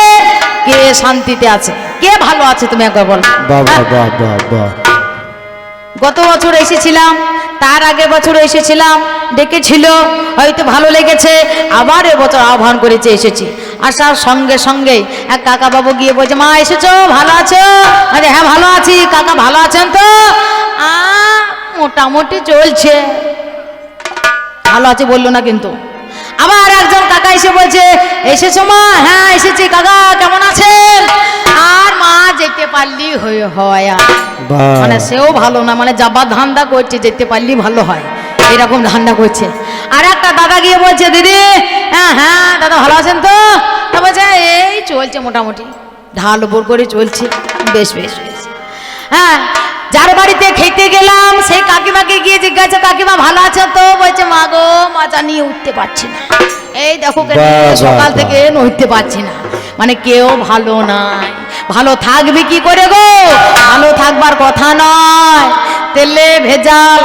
কে শান্তিতে আছে, কে ভালো আছে? তুমি একবার বলো। গত বছর এসেছিলাম, তার আগের বছর এসেছিলাম, ডেকেছিল, হয়তো ভালো লেগেছে, আবার এবছর আহ্বান করেছে, এসেছি। আসার সঙ্গে সঙ্গে এক কাকা বাবু গিয়ে বলছে মা এসেছো, ভালো আছো? আরে হ্যাঁ ভালো আছি। কাকা ভালো আছেন তো? মোটামুটি চলছে। ভালো আছে বললো না কিন্তু। আবার একজন কাকা এসে বলছে এসেছো মা? হ্যাঁ এসেছি। কাকা কেমন আছেন? আর মা যেতে পারলি হয়, মানে সেও ভালো না, মানে যাবার ধান্দা করছে, যেতে পারলি ভালো হয়, এরকম ধান্দা করছে। আর একটা দাদা গিয়ে বলছে দিদি হ্যাঁ হ্যাঁ দাদা ভালো আছেন তো? তা বলছে এই চলছে মোটামুটি, ঢাল উপর করে চলছে, বেশ বেশ বেশ। হ্যাঁ, যার বাড়িতে খেতে গেলাম সেই কাকিমাকে গিয়ে জিজ্ঞাসা কাকিমা ভালো আছো তো? বলছে মা গো মাজা নিয়ে উঠতে পারছি না, এই দেখো সকাল থেকে নড়তে পারছি না, মানে কেউ ভালো নাই। ভালো থাকবে কি করে গো? ভালো থাকবার কথা নয়। তেলে ভেজাল,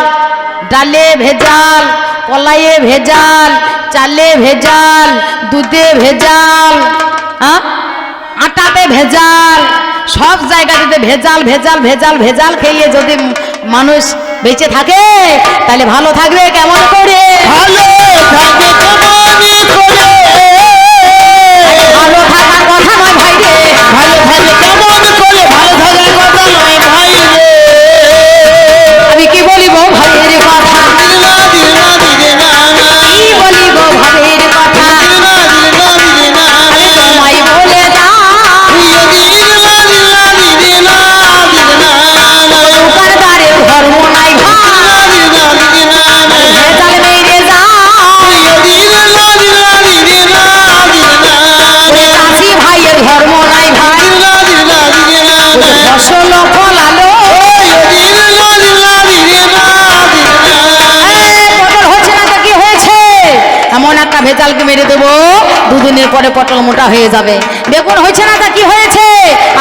ডালে ভেজাল, কলাইয়ে ভেজাল, চালে ভেজাল, দুধে ভেজাল, আটাতে ভেজাল, সব জায়গাতে ভেজাল ভেজাল ভেজাল ভেজাল খেয়ে যদি মানুষ বেঁচে থাকে তাহলে ভালো থাকবে কেমন করে? ভালো থাকবে ভালো থাকার কথা নয় ভাই রে, ভালো থাকবে কেমন করে? ভালো থাকার কথা নয় ভাই রে। আমি কি বলিব ভাইয়ের কথা, কি বলিব ভাইয়ের কথা, তোমায় বলে যা দোকানদারে ধর্ম নাই ভাই, ভেজাল মেরে যা চাষি ভাইয়ের ধর্ম নাই ভাই, ফসল ফলালো হচ্ছে না তো কি হয়েছে? এমন একটা ভেজালকে মেরে দেবো, দুদিনের পরে পটল মোটা হয়ে যাবে। বেগুন হচ্ছে না তা কি হয়েছে?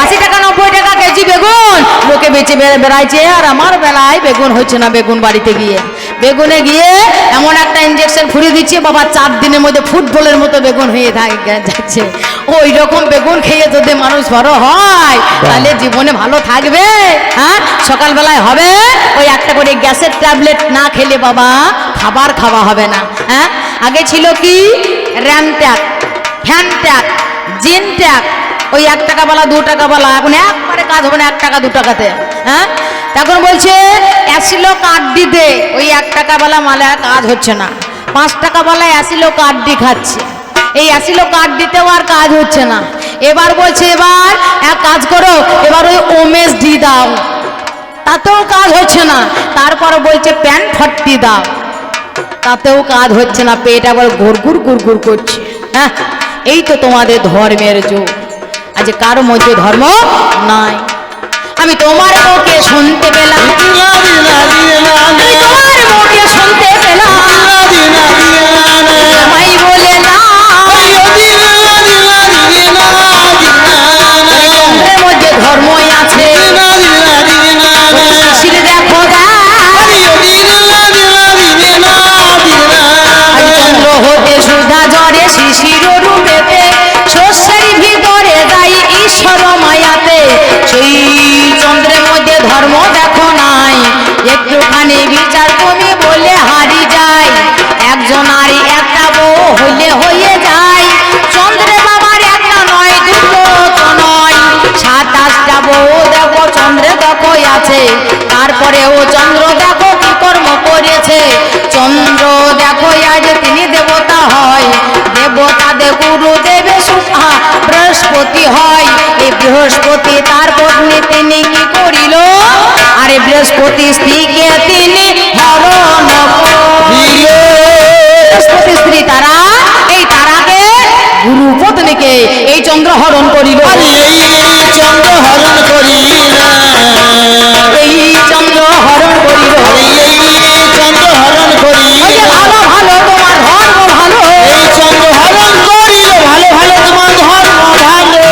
80 টাকা 90 টাকা কেজি বেগুন, লোকে বেঁচে বেড়াইছে, আর আমার বেলায় বেগুন হচ্ছে না। বেগুন বাড়িতে গিয়ে বেগুনে গিয়ে এমন একটা ইঞ্জেকশন ফুরিয়ে দিচ্ছে বাবা, 4 দিনের মধ্যে ফুটবলের মতো বেগুন হয়ে যাচ্ছে। ওই রকম বেগুন খেয়ে যদি মানুষ বড় হয় তাহলে জীবনে ভালো থাকবে? হ্যাঁ, সকালবেলায় হবে ওই একটা করে গ্যাসের ট্যাবলেট না খেলে বাবা খাবার খাওয়া হবে না। হ্যাঁ, আগে ছিল কি র্যাম ট্যাগ, ফ্যান ট্যাগ, জিন ট্যাগ, ওই 1 টাকা বলা 2 টাকা বলা, এখন একবারে কাজ হবে না 1 টাকা 2 টাকাতে। হ্যাঁ, এখন বলছে অ্যাসিলো কার্ড দিতে, ওই 1 টাকা বলা মালে কাজ হচ্ছে না, 5 টাকা বলা অ্যাসিলো কার্ড দি খাচ্ছে, এই অ্যাসিলো কার্ড দিতেও আর কাজ হচ্ছে না। এবার বলছে এবার এক কাজ করো, এবার ওই ওমেস ডি দাও, তাতেও কাজ হচ্ছে না। তারপর বলছে প্যান 40 দাও, তাতেও কাজ হচ্ছে না, পেট আবার গুড়গুড় গুড়গুড় করছে। হ্যাঁ, এই তো তোমাদের ধর্মের যুগ। আজ কার মধ্যে ধর্ম নাই। আমি তোমার মুখে শুনতে পেলাম, আমি তোমার মুখে শুনতে পেলাম, আমাই বলে না চন্দ্রের মধ্যে ধর্ম আছে। শিশির দেখো চন্দ্র হতে সুধা ঝরে শিশির রূপেতে, শস্যের ভিতরে যাই ঈশ্বর মায়াতে। সেই চন্দ্রের মধ্যে ধর্ম দেখো নাই, একটুখানি বিচার তুমি বলে হারি যায়। একজন আর একটা বউ হইলে হয়ে যায়, চন্দ্রে বাবার একটা নয় দুটো তো নয়, 27টা বউ দেখো চন্দ্রে দেখো আছে। তারপরে ও চন্দ্র দেখো কি কর্ম করেছে। চন্দ্র দেখো আজ তিনি দেবতা হয়, দেবতাদের গুরুদেবে বৃহস্পতি হয়। এই বৃহস্পতি তার পত্নী তিনি কি করিল, আরে বৃহস্পতি স্ত্রীকে তিনি হরণ করিল। বৃহস্পতি স্ত্রী তারা, এই তারাকে গুরু পত্নীকে এই চন্দ্র হরণ করিল। চন্দ্র হরণ করি না, এই চন্দ্র হরণ করিল। চন্দ্র হরণ করি, ভালো ভালো তোমার ধর্ম ভালো, এই চন্দ্র হরণ করি, ভালো ভালো তোমার ধর্ম ভালো।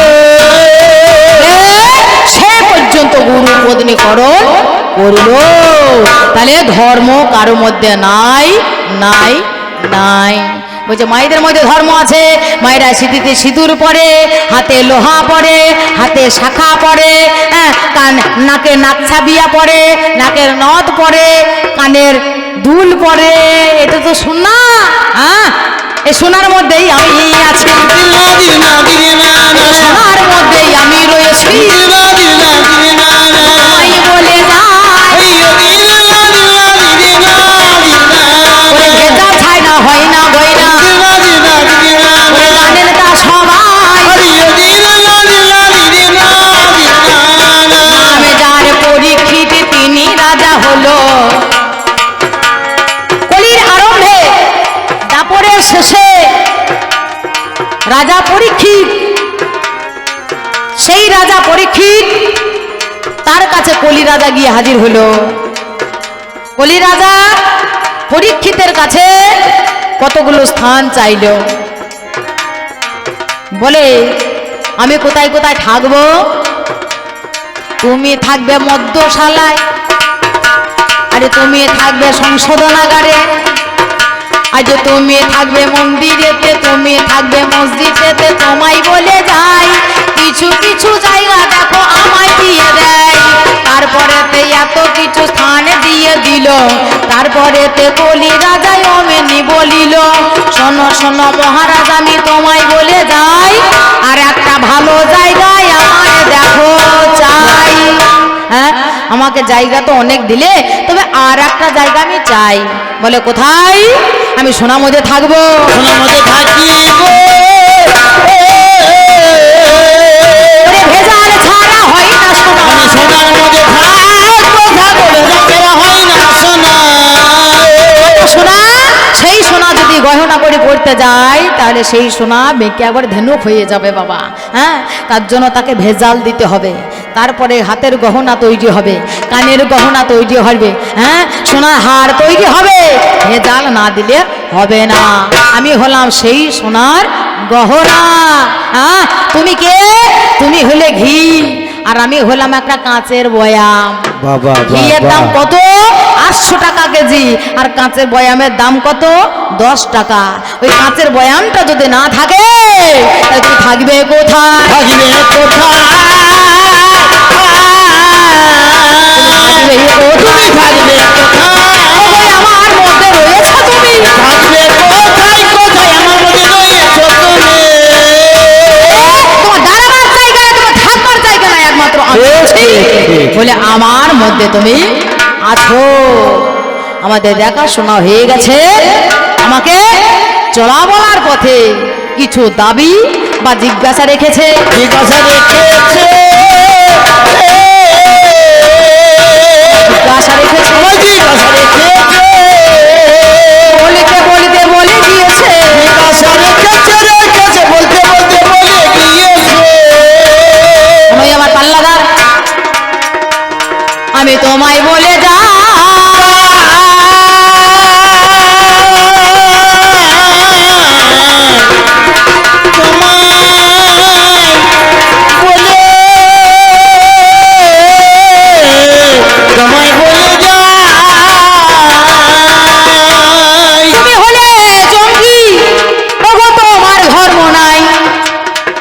সে পর্যন্ত গুরু পত্নী করণ করিল। তাহলে ধর্ম কারোর মধ্যে নাই নাই নাই। বলছে মায়েদের মধ্যে ধর্ম আছে, মায়েরা সিঁথিতে সিঁদুর পরে, হাতে লোহা পরে, হাতে শাখা পরে, হ্যাঁ, কান নাকে নাকছাবিয়া পরে, নাকের নথ পরে, কানের দুল পরে। এটা তো সোনা। হ্যাঁ, এই সোনার মধ্যেই আমি আছি, সোনার মধ্যেই আমি রয়েছি। মাই বলে ভেজা ছাই না হয় না গয়না, জানেন তা সবাই। নামে যার পরীক্ষিত তিনি রাজা হলো। কলির আরম্ভে দাপরের শেষে রাজা পরীক্ষিত, সেই রাজা পরীক্ষিত তার কাছে কলি রাজা গিয়ে হাজির হলো। কলি রাজা পরীক্ষিতের কাছে কতগুলো স্থান চাইল, বলে আমি কোথায় কোথায় থাকবো? তুমি থাকবে মদ্যশালায়, আরে তুমি থাকবে সংশোধনাগারে, আজ তুমি থাকবে মন্দিরেতে, তুমি থাকবে মসজিদেতে। তোমায় বলে যাই কিছু কিছু জায়গা দেখো আমায় দিয়ে দেয়। তারপরেতে এত কিছু স্থান দিয়ে দিল। তারপরেতে কলি রাজায় অমেনি বলিল, শোনো শোনো মহারাজ, আমি তোমায় বলে যাই আর একটা ভালো জায়গায় আমায় দেখো চাই। হ্যাঁ, আমাকে জায়গা তো অনেক দিলে, তবে আর একটা জায়গা আমি চাই। বলে কোথায়? আমি সোনার মধ্যে থাকবো। সোনার মধ্যে থাকিব, ভেজাল ছাড়া হয় না সোনা। আমি সোনার মধ্যে থাকবো, হয় না সোনা। সোনা, সেই সোনা যদি গহনা করে পড়তে যায় তাহলে সেই সোনা বেঁকে একবার ধেনুক হয়ে যাবে বাবা। হ্যাঁ, তার জন্য তাকে ভেজাল দিতে হবে। তারপরে হাতের গহনা তৈরি হবে, কানের গহনা তৈরি হবে, হ্যাঁ, সোনার হার তৈরি হবে। ভেজাল না দিলে হবে না। আমি হলাম সেই সোনার গহনা। হ্যাঁ, তুমি কে? তুমি হলে ঘি, আর আমি হলাম একটা কাঁচের বয়াম। বাবা ঘিয়ের দাম কত? 800 টাকা কেজি। আর কাঁচের বয়ামের দাম কত? 10 টাকা। ওই কাঁচের বয়ামটা যদি না থাকে তাহলে তুমি থাকবে কোথায়? থাকবে কোথায়? থাকবে তুমি থাকবে কোথায়? ওই আমার মধ্যে রয়েছে তুমি। থাকবে কোথায়? কোথায় আমার মধ্যে রয়েছো তুমি? তোমার দাঁড়াবার জায়গা না, তোমার থাকবার জায়গা না, একমাত্র আমি আছি বলে আমার মধ্যে তুমি আছো। আমাদের দেখাশোনা হয়ে গেছে, আমাকে চলা বলার পথে কিছু দাবি বা জিজ্ঞাসা রেখেছে। জিজ্ঞাসা রেখেছে, জিজ্ঞাসা রেখেছে, জিজ্ঞাসা রেখেছে, বলিতে বলিতে বলে গিয়েছে। জিজ্ঞাসা রেখেছে, রেখেছে, বলতে বলতে বলে গিয়েছে। ওই আমার পাল্লাদার, আমি তোমায় বলে যা তোমায় বলে যাই, তুমি হলে জঙ্গি, ওগো তোমার ধর্ম নাই।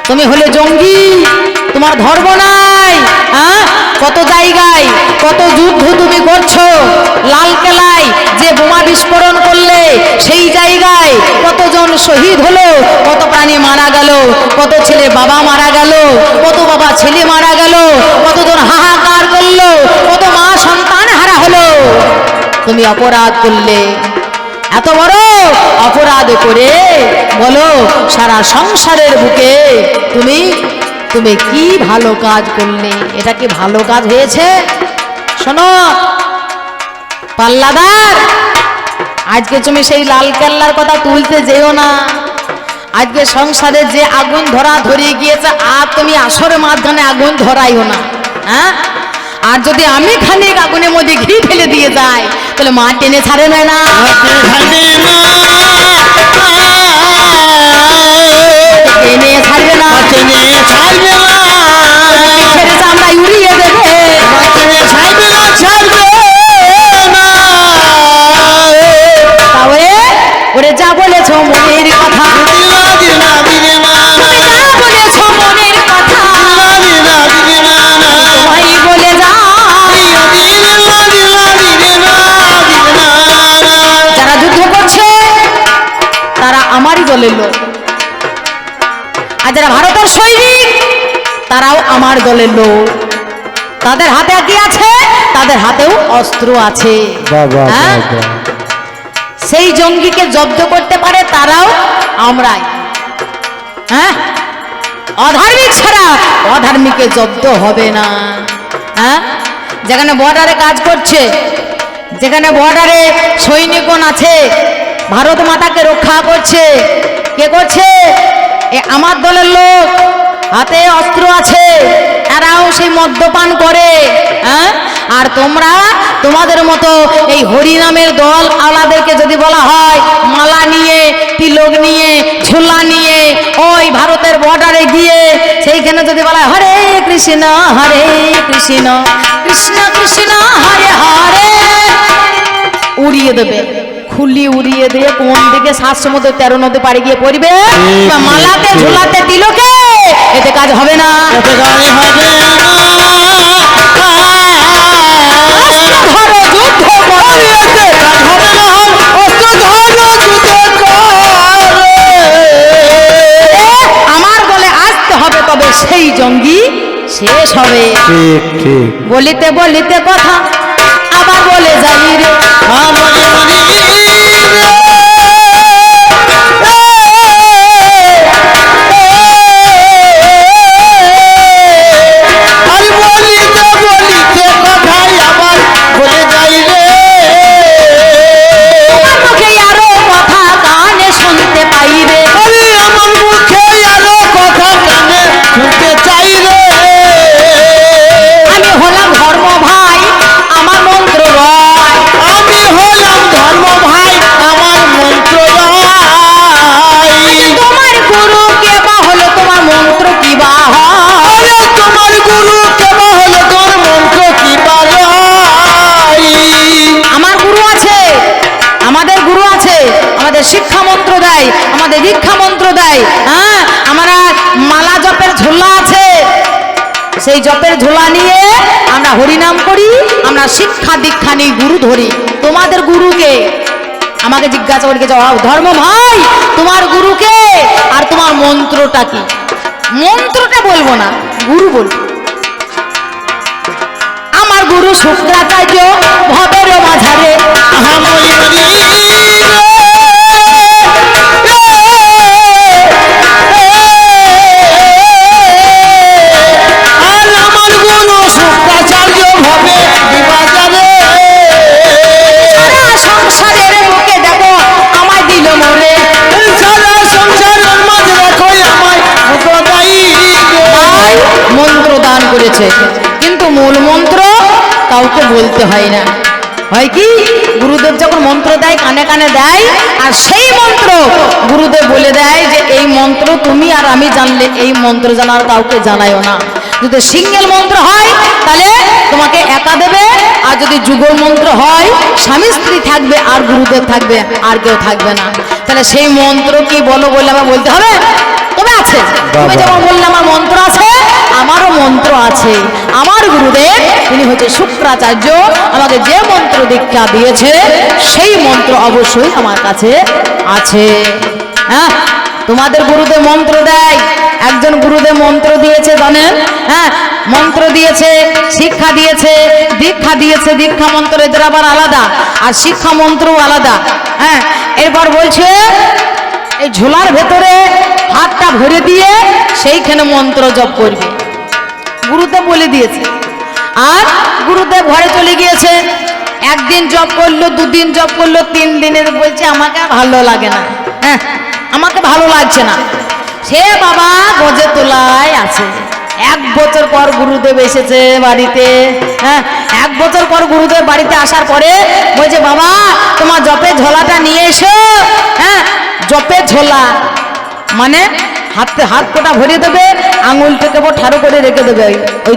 তুমি হলে জঙ্গি, তোমার ধর্ম নাই। হ্যাঁ, কত জায়গায় কত যুদ্ধ তুমি করছো। লালকেল্লায় যে বোমা বিস্ফোরণ করলে সেই জায়গায় কতজন শহীদ হলো, কত প্রাণী মারা গেল, কত ছেলে বাবা মারা গেল, কত বাবা ছেলে মারা গেল, কতজন হাহাকার করলো, কত মা সন্তান হারা হলো। তুমি অপরাধ করলে, এত বড় অপরাধ করে বলো সারা সংসারের বুকে তুমি তুমি কি ভালো কাজ করলে? এটা কি ভালো কাজ হয়েছে? শোনো পাল্লাদার, আজকে তুমি সেই লালকেল্লার কথা তুলতে যেও না। আজকে সংসারে যে আগুন ধরা ধরিয়ে গিয়েছে, আর তুমি আসরে মাঝখানে আগুন ধরাইও না। হ্যাঁ, আর যদি আমি খানিক আগুনের মধ্যে ঘি ফেলে দিয়ে যাই তাহলে মা টেনে ছাড়ে না। টেনে ছাড়বে না, টেনে ছাড়বে না, ছেড়ে চামড়া উড়িয়ে দেবে। টেনে ছাড়বে না, ছাড়বে না। তাহলে ওরে যা বলেছো মনের কথা, দিনা দিনা দিনে না, তুমি যা বলেছো মনের কথা, দিনা দিনা না, তোমায় বলে যা। দিনা দিনা দিনা দিনা দিনা। যারা যুদ্ধ করছে তারা আমারই দলের লোক, আর যারা ভারতের সৈনিক তারাও আমার দলের লোক। তাদের হাতে কি আছে? তাদের হাতেও অস্ত্র আছে। বাবা হ্যাঁ? বাবা, সেই জঙ্গিকে জব্দ করতে পারে তারাও আমরাই। হ্যাঁ, অধার্মিক ছাড়া অধার্মিকে জব্দ হবে না। হ্যাঁ, যেখানে বর্ডারে কাজ করছে, যেখানে বর্ডারে সৈনিকগণ আছে, ভারত মাতাকে রক্ষা করছে, কে করছে? এ আমার দলের লোক, হাতে অস্ত্র আছে, এরাও সেই মদ্যপান করে। হ্যাঁ, আর তোমরা তোমাদের মতো এই হরিনামের দল আলাদেরকে যদি বলা হয় মালা নিয়ে, তিলক নিয়ে, ঝোলা নিয়ে ওই ভারতের বর্ডারে গিয়ে সেইখানে যদি বলা হয় হরে কৃষ্ণ কৃষ্ণ কৃষ্ণ হরে হরে, উড়িয়ে দেবে, খুলি উড়িয়ে দিয়ে কোন দিকে 7 সমুদ্র 13 নদী পাড়ি গিয়ে পড়বে। মালাতে ঝোলাতে তিলকে এতে কাজ হবে না। এতে গানে হবে না। অস্ত্র ধরো, যুদ্ধ করো। এতে কাজ হবে না, অস্ত্র ধরো, যুদ্ধ করো। আমার বলে আসতে হবে, তবে সেই জঙ্গি শেষ হবে। ঠিক ঠিক, বলিতে বলিতে কথা আবার বলে যাই রে, আমরে মরি রে। আর বলিতে বলিতে কথাই আবার বলে যাই রে। তোমার মুখে আরো কথা কানে শুনতে পাই রে। আরে আমার মুখে আরো কথা কানে শুনতে চাই রে। আমি হলাম ধর্ম ভাই, আমার মন্ত্র রয়। আমি হলাম ধর্ম সেই জপের ঝোলা নিয়ে আমরা হরিনাম করি, আমরা শিক্ষা দীক্ষা নিই, গুরু ধরি। তোমাদের গুরুকে আমাকে জিজ্ঞাসা করে জবাব, ধর্ম ভাই তোমার গুরুকে আর তোমার মন্ত্রটা কি? মন্ত্রটা বলবো না, গুরু বলবো। আমার গুরু শুক্রাচার্য ভবের মাঝারে সংসারের মুখে দেখো আমায় দিল মরে। মন্ত্র দান করেছে, কিন্তু মূল মন্ত্র কাউকে বলতে হয় না। হয় কি, গুরুদেব যখন মন্ত্র দেয় কানে কানে দেয়, আর সেই মন্ত্র গুরুদেব বলে দেয় যে এই মন্ত্র তুমি আর আমি জানলে এই মন্ত্র জানার কাউকে জানাইও না। যদি সিঙ্গেল মন্ত্র হয় তাহলে তোমাকে একা দেবে, আর যদি যুগল মন্ত্র হয় স্বামী স্ত্রী থাকবে আর গুরুদেব থাকবে, আর কেউ থাকবে না। তাহলে সেই মন্ত্র কি বলো বলে আমার বলতে হবে? তবে আছে, তুমি যেমন বললে আমার মন্ত্র আছে, আমারও মন্ত্র আছে। আমার গুরুদেব তিনি হচ্ছে শুক্রাচার্য, আমাকে যে মন্ত্র দীক্ষা দিয়েছে সেই মন্ত্র অবশ্যই আমার কাছে আছে। হ্যাঁ, তোমাদের গুরুদেব মন্ত্র দেয়, একজন গুরুদেব মন্ত্র দিয়েছে জানেন? হ্যাঁ, মন্ত্র দিয়েছে, শিক্ষা দিয়েছে, দীক্ষা দিয়েছে। দীক্ষা মন্ত্র এদের আবার আলাদা, আর শিক্ষা মন্ত্রও আলাদা। হ্যাঁ, এরপর বলছে এই ঝোলার ভেতরে হাতটা ভরে দিয়ে সেইখানে মন্ত্র জপ করবে, গুরুদেব বলে দিয়েছে। আর গুরুদেব ঘরে চলে গিয়েছে, একদিন জপ করলো, দুদিন জপ করলো, 3 দিনের বলছে আমাকে ভালো লাগে না, হ্যাঁ আমাকে ভালো লাগছে না। সে বাবা গজে তোলায় আছে। 1 বছর পর গুরুদেব এসেছে বাড়িতে। হ্যাঁ, 1 বছর পর গুরুদেব বাড়িতে আসার পরে বলছে বাবা তোমার জপের ঝোলাটা নিয়ে এসো। হ্যাঁ, জপের ঝোলা মানে হাতে হাত কোটা ভরে দেবে, আঙুলটাকে ঠাড়ো করে রেখে দেবে, ওই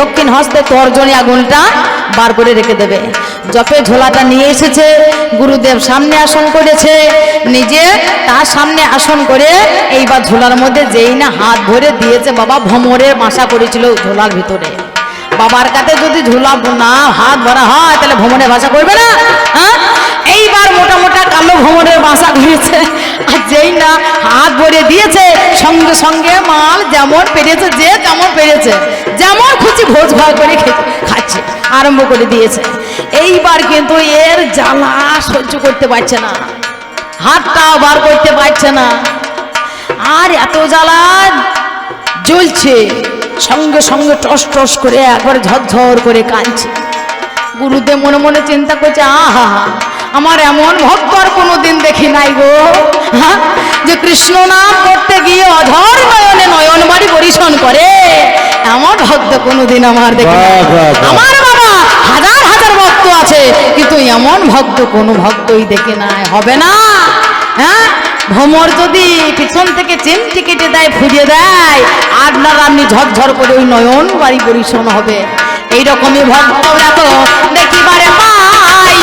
দক্ষিণ হস্তে তর্জনী আঙুলটা বার করে রেখে দেবে। জপের ঝোলাটা নিয়ে এসেছে, গুরুদেব সামনে আসন করেছে, নিজে তার সামনে আসন করে এইবার ঝোলার মধ্যে যেই না হাত ভরে দিয়েছে, বাবা ভ্রমরের বাসা করেছিল ঝোলার ভিতরে। বাবার কাছে যদি ঝোলা না হাত ভরা হয় তাহলে ভ্রমণের ভাষা করবে না। হ্যাঁ, এইবার মোটা মোটা কালো ভ্রমণের বাসা করেছে, আর যেই না হাত ভরে দিয়েছে সঙ্গে সঙ্গে মাল যেমন পেরেছে, যে যেমন পেরেছে, যেমন খুশি ভোজ ভাগ করে খাচ্ছে আরম্ভ করে দিয়েছে। এইবার কিন্তু এর জ্বালা সহ্য করতে পারছে না, হাতটাও বার করতে পারছে না, আর এত জ্বালা জ্বলছে, সঙ্গে সঙ্গে টস টস করে একবার ঝরঝর করে কাঁদছে। গুরুদেব মনে মনে চিন্তা করছে, আহা আমার এমন ভক্ত আর কোনোদিন দেখি নাই গো, হ্যাঁ যে কৃষ্ণ নাম করতে গিয়ে অধর নয়নে নয়ন বাড়ি পরিশন করে, এমন ভক্ত কোনোদিন আমার দেখি নাই। আমার বাবা হাজার হাজার ভক্ত আছে, কিন্তু এমন ভক্ত কোনো ভক্তই দেখে নাই। হবে না? হ্যাঁ, ভ্রমর যদি পিছন থেকে চিমটি কেটে দেয়, ফুরিয়ে দেয়, আপনার আপনি ঝরঝর করে ওই নয়ন বাড়ি পরিশন হবে। এইরকমই ভক্ত তো দেখিবারে পাই,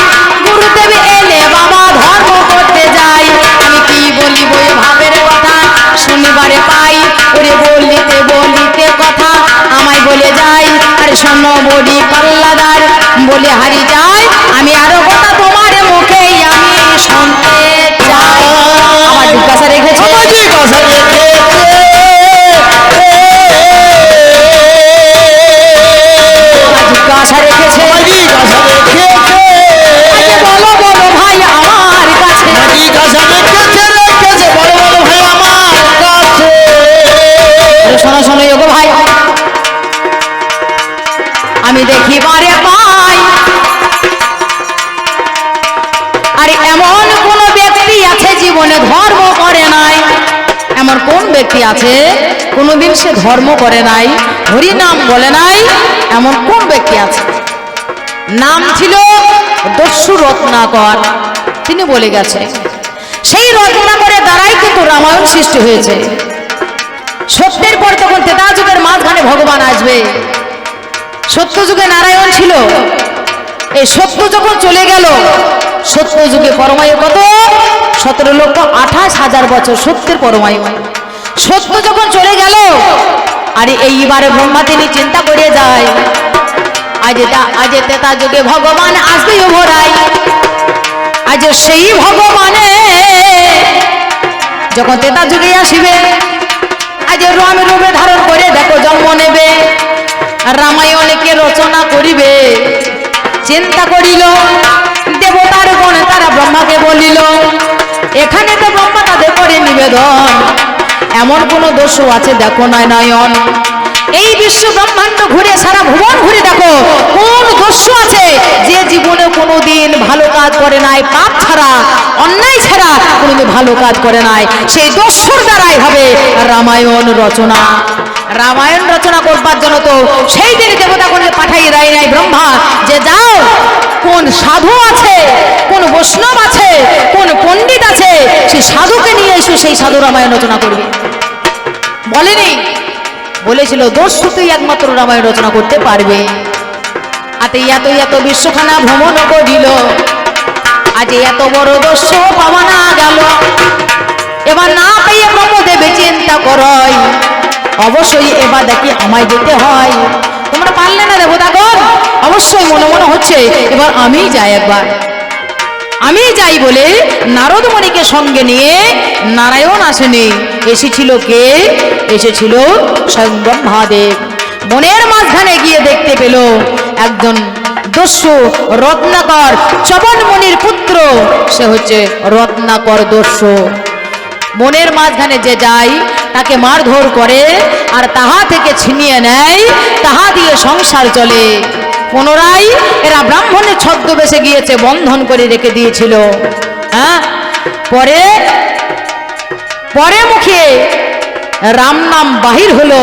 গুরুদেব এলে বাবা ধর্ম করতে যাই। আমি কি বলিব এ ভাবের কথা, শনিবারে পাই ওরে বলিতে বলিতে কথা আমায় বলে যাই। আরে শোনো বলি পাল্লাদার বলে হারি যায়, আমি আরো কথা তোমার মুখেই আমি শুনতে চাই। আমার জিজ্ঞাসা রেখেছে, জিজ্ঞাসা রেখেছে, বলো বলো ভাই আমার কাছে, শোনো শোনো গো ভাই, আমি দেখিবারে পাই আর এমন কোন ব্যক্তি আছে জীবনে ধর্ম করে নাই। এমন কোন ব্যক্তি আছে কোনদিন সে ধর্ম করে নাই, হরি নাম বলে নাই? এমন কোন ব্যক্তি আছে? নাম ছিল দস্যু রত্নাকর, তিনি বলে গেছে। সেই রত্নাকরের দ্বারাই কিন্তু রামায়ণ সৃষ্টি হয়েছে। সত্যের পর তখন ত্রেতা যুগের মাঝখানে ভগবান আসবে। সত্য যুগে নারায়ণ ছিল, এই সত্য যখন চলে গেল, সত্য যুগে পরমায়ু কত? 17,28,000 বছর সত্যের পরমায়ু। সত্য যখন চলে গেল, আর এইবারে ব্রহ্মা তিনি চিন্তা করে যায়, আজ তেতা যুগে ভগবান আসবে ভরাই, আজ সেই ভগবানে যখন তেতা যুগে আসিবে, আজ রাম রূপে ধারণ করে দেখো জন্ম নেবে, রামায়ণকে রচনা করিবে। চিন্তা করিল দেবতার গণ, তারা ব্রহ্মাকে বলিল, এখানে তো ব্রহ্মা তাদের করে নিবেদন, এমন কোন দোষ আছে দেখো নয় নয়ন, এই বিশ্ব ব্রহ্মাণ্ড ঘুরে সারা ভুবন ঘুরে দেখো কোন দোষ আছে যে জীবনে কোনোদিন ভালো কাজ করে নাই, পাপ ছাড়া অন্যায় ছাড়া কোনোদিন ভালো কাজ করে নাই, সেই দোষর দ্বারাই হবে রামায়ণ রচনা। রামায়ণ রচনা করবার জন্য তো সেই দিন দেবতা কোন পাঠাই দেয় নাই ব্রহ্মা, যে যাও কোন সাধু আছে, কোন বৈষ্ণব আছে, কোন পণ্ডিত আছে, সেই সাধুকে নিয়ে এসো, সেই সাধু রামায়ণ রচনা করবে। বলেনি, বলেছিল দস্যু তুই একমাত্র রামায়ণ রচনা করতে পারবে। আতে এত এত বিশ্বখানা ভ্রমণ করিল, আজ এত বড় দস্যু পাওয়া না গেল, এবার না পাইয়ে ব্রহ্মদেবে চিন্তা করয়, অবশ্যই এবার দেখি আমায় যেতে হয়। তোমরা পারলে না দেবতাগণ, অবশ্যই মনে মনে হচ্ছে এবার আমি যাই, একবার আমি যাই বলে নারদ মুনিকে সঙ্গে নিয়ে নারায়ণ আসেনি, এসেছিল কে? এসেছিল স্বয়ং ব্রহ্মাদেব। বনের মাঝখানে গিয়ে দেখতে পেল একজন দস্যু রত্নাকর, চবন মুনির পুত্র, সে হচ্ছে রত্নাকর দস্যু। বনের মাঝখানে যে যায় তাকে মারধর করে আর তাহা থেকে ছিনিয়ে নেয়, তাহা দিয়ে সংসার চলে। পুনরায় এরা ব্রাহ্মণের ছদ্মবেশে গিয়েছে, বন্ধন করে রেখে দিয়েছিল। হ্যাঁ, পরে পরে মুখে রাম নাম বাহির হলো,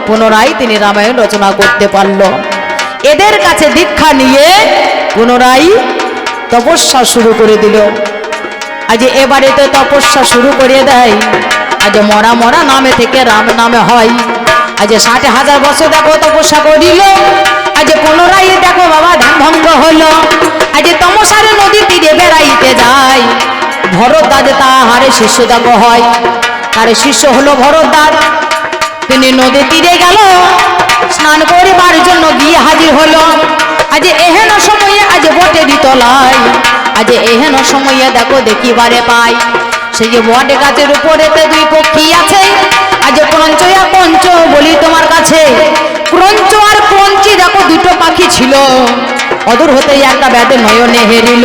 পুনরায় তিনি রামায়ণ রচনা করতে পারল। এদের কাছে দীক্ষা নিয়ে পুনরায় তপস্যা শুরু করে দিল। আজ এবারে তো তপস্যা শুরু করে দেয়, আজ মরা মরা নামে থেকে রাম নামে হয়। আজ 60,000 বছর দেখো তপস্যা করিল, আজ পুনরায় দেখো বাবা ধ্যান ভঙ্গ হলো। আজ তমসার নদী তীরে বেড়াইতে যায়, ভরদ্বাজ তাহারে শিষ্য দেখো হয়, তার শিষ্য হলো ভরদ্বাজ। তিনি নদী তীরে গেল, স্নান করিবার জন্য গিয়ে হাজির হলো। আজ এহেন সময়ে আজ বটেরই তলায়, আজ এহেন সময়ে দেখো দেখিবারে পাই, সেই যে বট গাছের উপরেতে দুই পক্ষী আছে। আজ ক্রঞ্চ আর পঞ্চ বলি তোমার কাছে, ক্রঞ্চ আর পঞ্চি দেখো দুটো পাখি ছিল, অদূর হতে একটা ব্যাধে নয়নে হেরিল।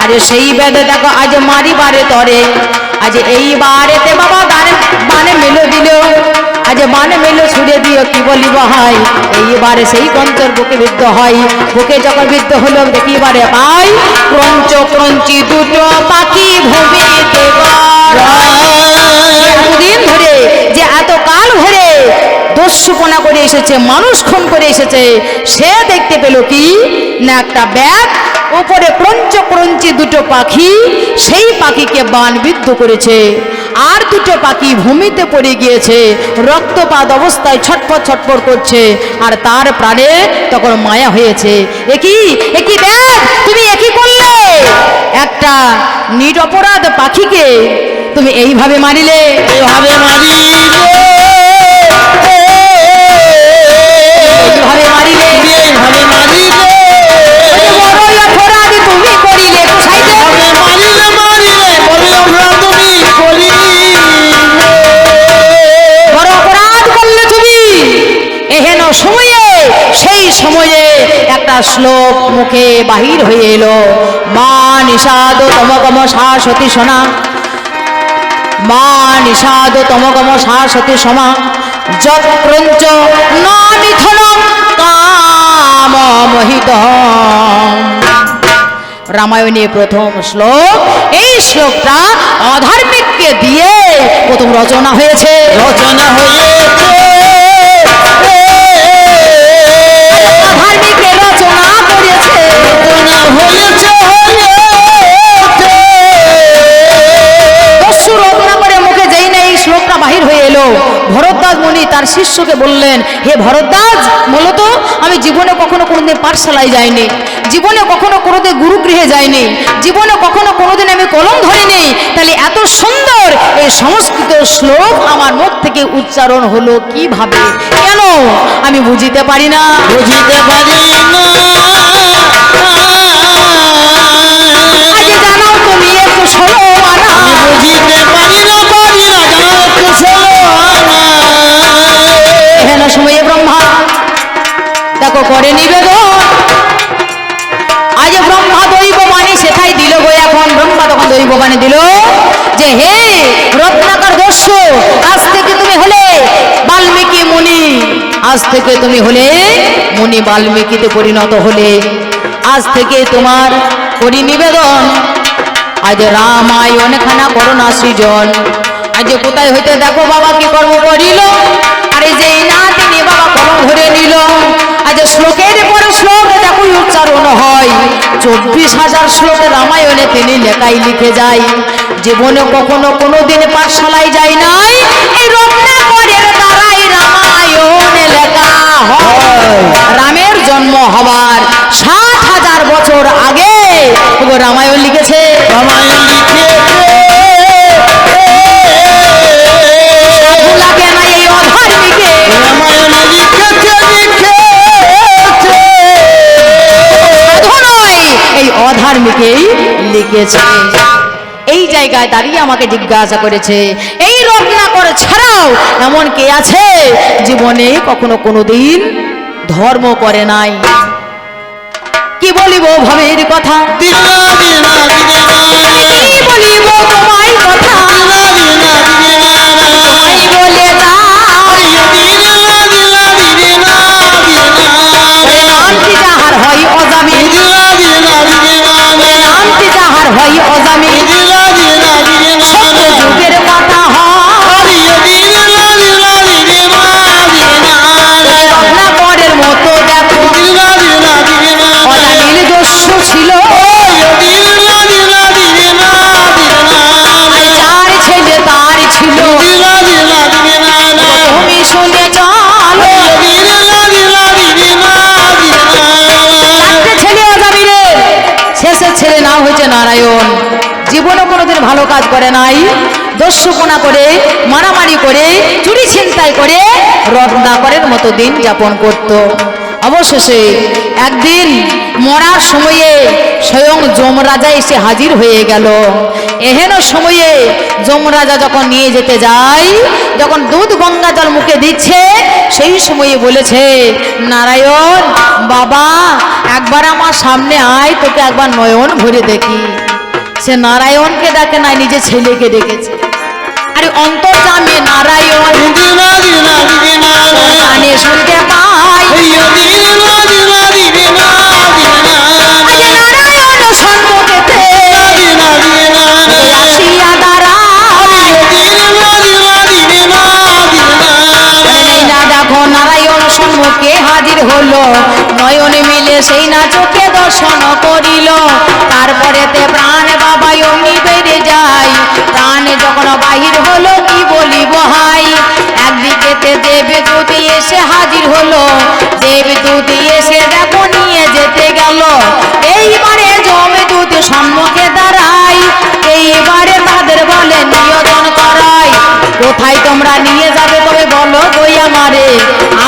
আজ সেই ব্যাধে দেখো আজ মারিবারে তরে, আজ এইবারেতে বাবা বানে মেলো দিল, আজ বানে মেলো ছুড়ে দিও কি বলিব হয়। এইবারে সেই কঞ্চর বুকে বিদ্ধ হয়, বুকে যখন বিদ্ধ হলো দেখিবারে পাই, ক্রঞ্চ ক্রঞ্চি দুটো পাখি ভূমিতে এতদিন ধরে যে এত কাল ধরে দস্যুপনা করে এসেছে, মানুষ খুন করে এসেছে, সে দেখতে পেল কি না একটা ব্যাগ, উপরে ক্রঞ্চ ক্রঞ্চি দুটো পাখি, সেই পাখিকে বানবিদ্ধ করেছে, আর দুটো পাখি ভূমিতে পড়ে গিয়েছে, রক্তপাত অবস্থায় ছটফট ছটফট করছে, আর তার প্রাণে তখন মায়া হয়েছে। একই ব্যাগ তুমি একই করলে, একটা নিরপরাধ পাখিকে তুমি এইভাবে মারিলে, এভাবে মারিলে, এইভাবে মারিলে, এভাবে মারিলে, বড়ই অপরাধ তুমি করিলে, কোথায় মারিলে মারিলে বড় অপরাধ তুমি করিলে। বড় অপরাধ করলে তুমি। এহেন সময়ে সেই সময়ে একটা শ্লোক মুখে বাহির হয়ে এলো, মা নিষাদ তমগম শাশ্বতী সোনা, মা নিষাদ তমগম শাশ্বতী সমা, যৎক্রঞ্চ ন নিধনম কাম মোহিত। রামায়ণে প্রথম শ্লোক, এই শ্লোকটা অধার্মিককে দিয়ে প্রথম রচনা হয়েছে। রচনা হয়েছে, অধার্মিকে রচনা করেছে, রচনা হয়েছে, দস্যু রচনা করে মুখে যেই না এই শ্লোকটা বাহির হয়ে এলো, ভরদ্বাজ মুনি তার শিষ্যকে বললেন, হে ভরদ্বাজ, বলো তো, আমি জীবনে কখনো কোনোদিন পাঠশালায় যাইনি, জীবনে কখনো কোনোদিন গুরুগৃহে যাইনি, জীবনে কখনো কোনোদিন আমি কলম ধরিনি, তাহলে এত সুন্দর এই সংস্কৃত শ্লোক আমার মুখ থেকে উচ্চারণ হলো কিভাবে, কেন আমি বুঝিতে পারি না। বুঝিতে পারি না। আগে জানাও তুমি একটু শোনো আনা। বুঝিতে পারি না, জানো একটু শোনো না। হেন সময়ে ব্রহ্মা দেখো করে নিবেদন, আজ ব্রহ্মা দৈব বাণী সেটাই দিল গো। এখন ব্রহ্মা তখন দৈব বাণী দিল যে, হে রত্নাকর দস্যু, আজ থেকে তুমি হলে বাল্মীকি মুনি, আজ থেকে তুমি হলে মুনি বাল্মীকিতে পরিণত হলে। আজ থেকে তোমার করি নিবেদন, আজ রামায়ণ খানা করোনা সৃজন। আজ কোথায় হইতে দেখো বাবা কি কর্ম করিল, আরে যেই না তিনি বাবা কলম ধরে নিল। আজ শ্লোকের পর শ্লোক দেখো উচ্চারণ হয়, 24,000 শ্লোক রামায়ণে তিনি লেখাই লিখে যায়। জীবনে কখনো কোনোদিন পাঠশালায় যায় নাই, এই রত্নাকরের দ্বারাই রামায়ণে লেখা হয়। রামের জন্ম হবার 60,000 বছর আগে রামায়ণ লিখেছে। রামায়ণ লিখেছে। সাধু লাগে না এই অধার্মিকে, রামায়ণ লিখেছে, সাধু নয় এই অধার্মিকেই লিখেছে। এই জায়গায় দাঁড়িয়ে আমাকে জিজ্ঞাসা করেছে, এই রত্নাকর ছাড়াও এমন কে আছে জীবনে কখনো কোনোদিন ধর্ম করে নাই? কি বলিব ভবের কথা, দিনা দিনা দিনা কি বলিব তোমায় কথা, তোমায় বলে নামটি যাহার হয় অজামিন, নামটি যাহার হয় অজামিন, সত্য যুগের কথা হয় রত্নাকরের মতো দেখো অজামিল দস্যু ছিল। চার ছেলে তার ছিল, তুমি শুনে চলো। চারটে ছেলে অজামিলের, শেষের ছেলে নাম হয়েছে নারায়ণ। জীবনে কোনোদিন ভালো কাজ করে নাই, দস্যুপনা করে, মারামারি করে, চুরি ছিনতাই করে রত্নাকরের মতো দিন যাপন করত। অবশেষে একদিন মরার সময়ে স্বয়ং যমরাজা এসে হাজির হয়ে গেল। এহেন সময়ে যমরাজা যখন নিয়ে যেতে যায়, যখন দুধ গঙ্গা জল মুখে দিচ্ছে, সেই সময়ে বলেছে, নারায়ণ বাবা একবার আমার সামনে আয়, তোকে একবার নয়ন ভরে দেখি। সে নারায়ণকে ডাকে নাই, নিজে ছেলেকে ডেকেছে। আরে অন্তর্যামী নারায়ণ কানে শুনতে পাই, নারায়ণ সম্মুখেতে আসিয়া দাঁড়ায়। না দেখো নারায়ণ সম্মুখে হাজির হলো, নয়ন মিলে সেই না চোখে দর্শন করিল। তারপরেতে প্রাণ বাবা অমনি বেড়ে যায়, প্রাণ যখন বাহির হলো কি বলিব হাই। একদিকেতে দেবদূত এসে হাজির হলো, দেবদূত এসে দেখো নিয়ে যেতে গেল। এইবারে যমদূত সম্মুখে দাঁড়ায়, এইবারে তাদের বলে নিয়োজন করাই, কোথায় তোমরা নিয়ে যাবে তবে বলো গই আমারে,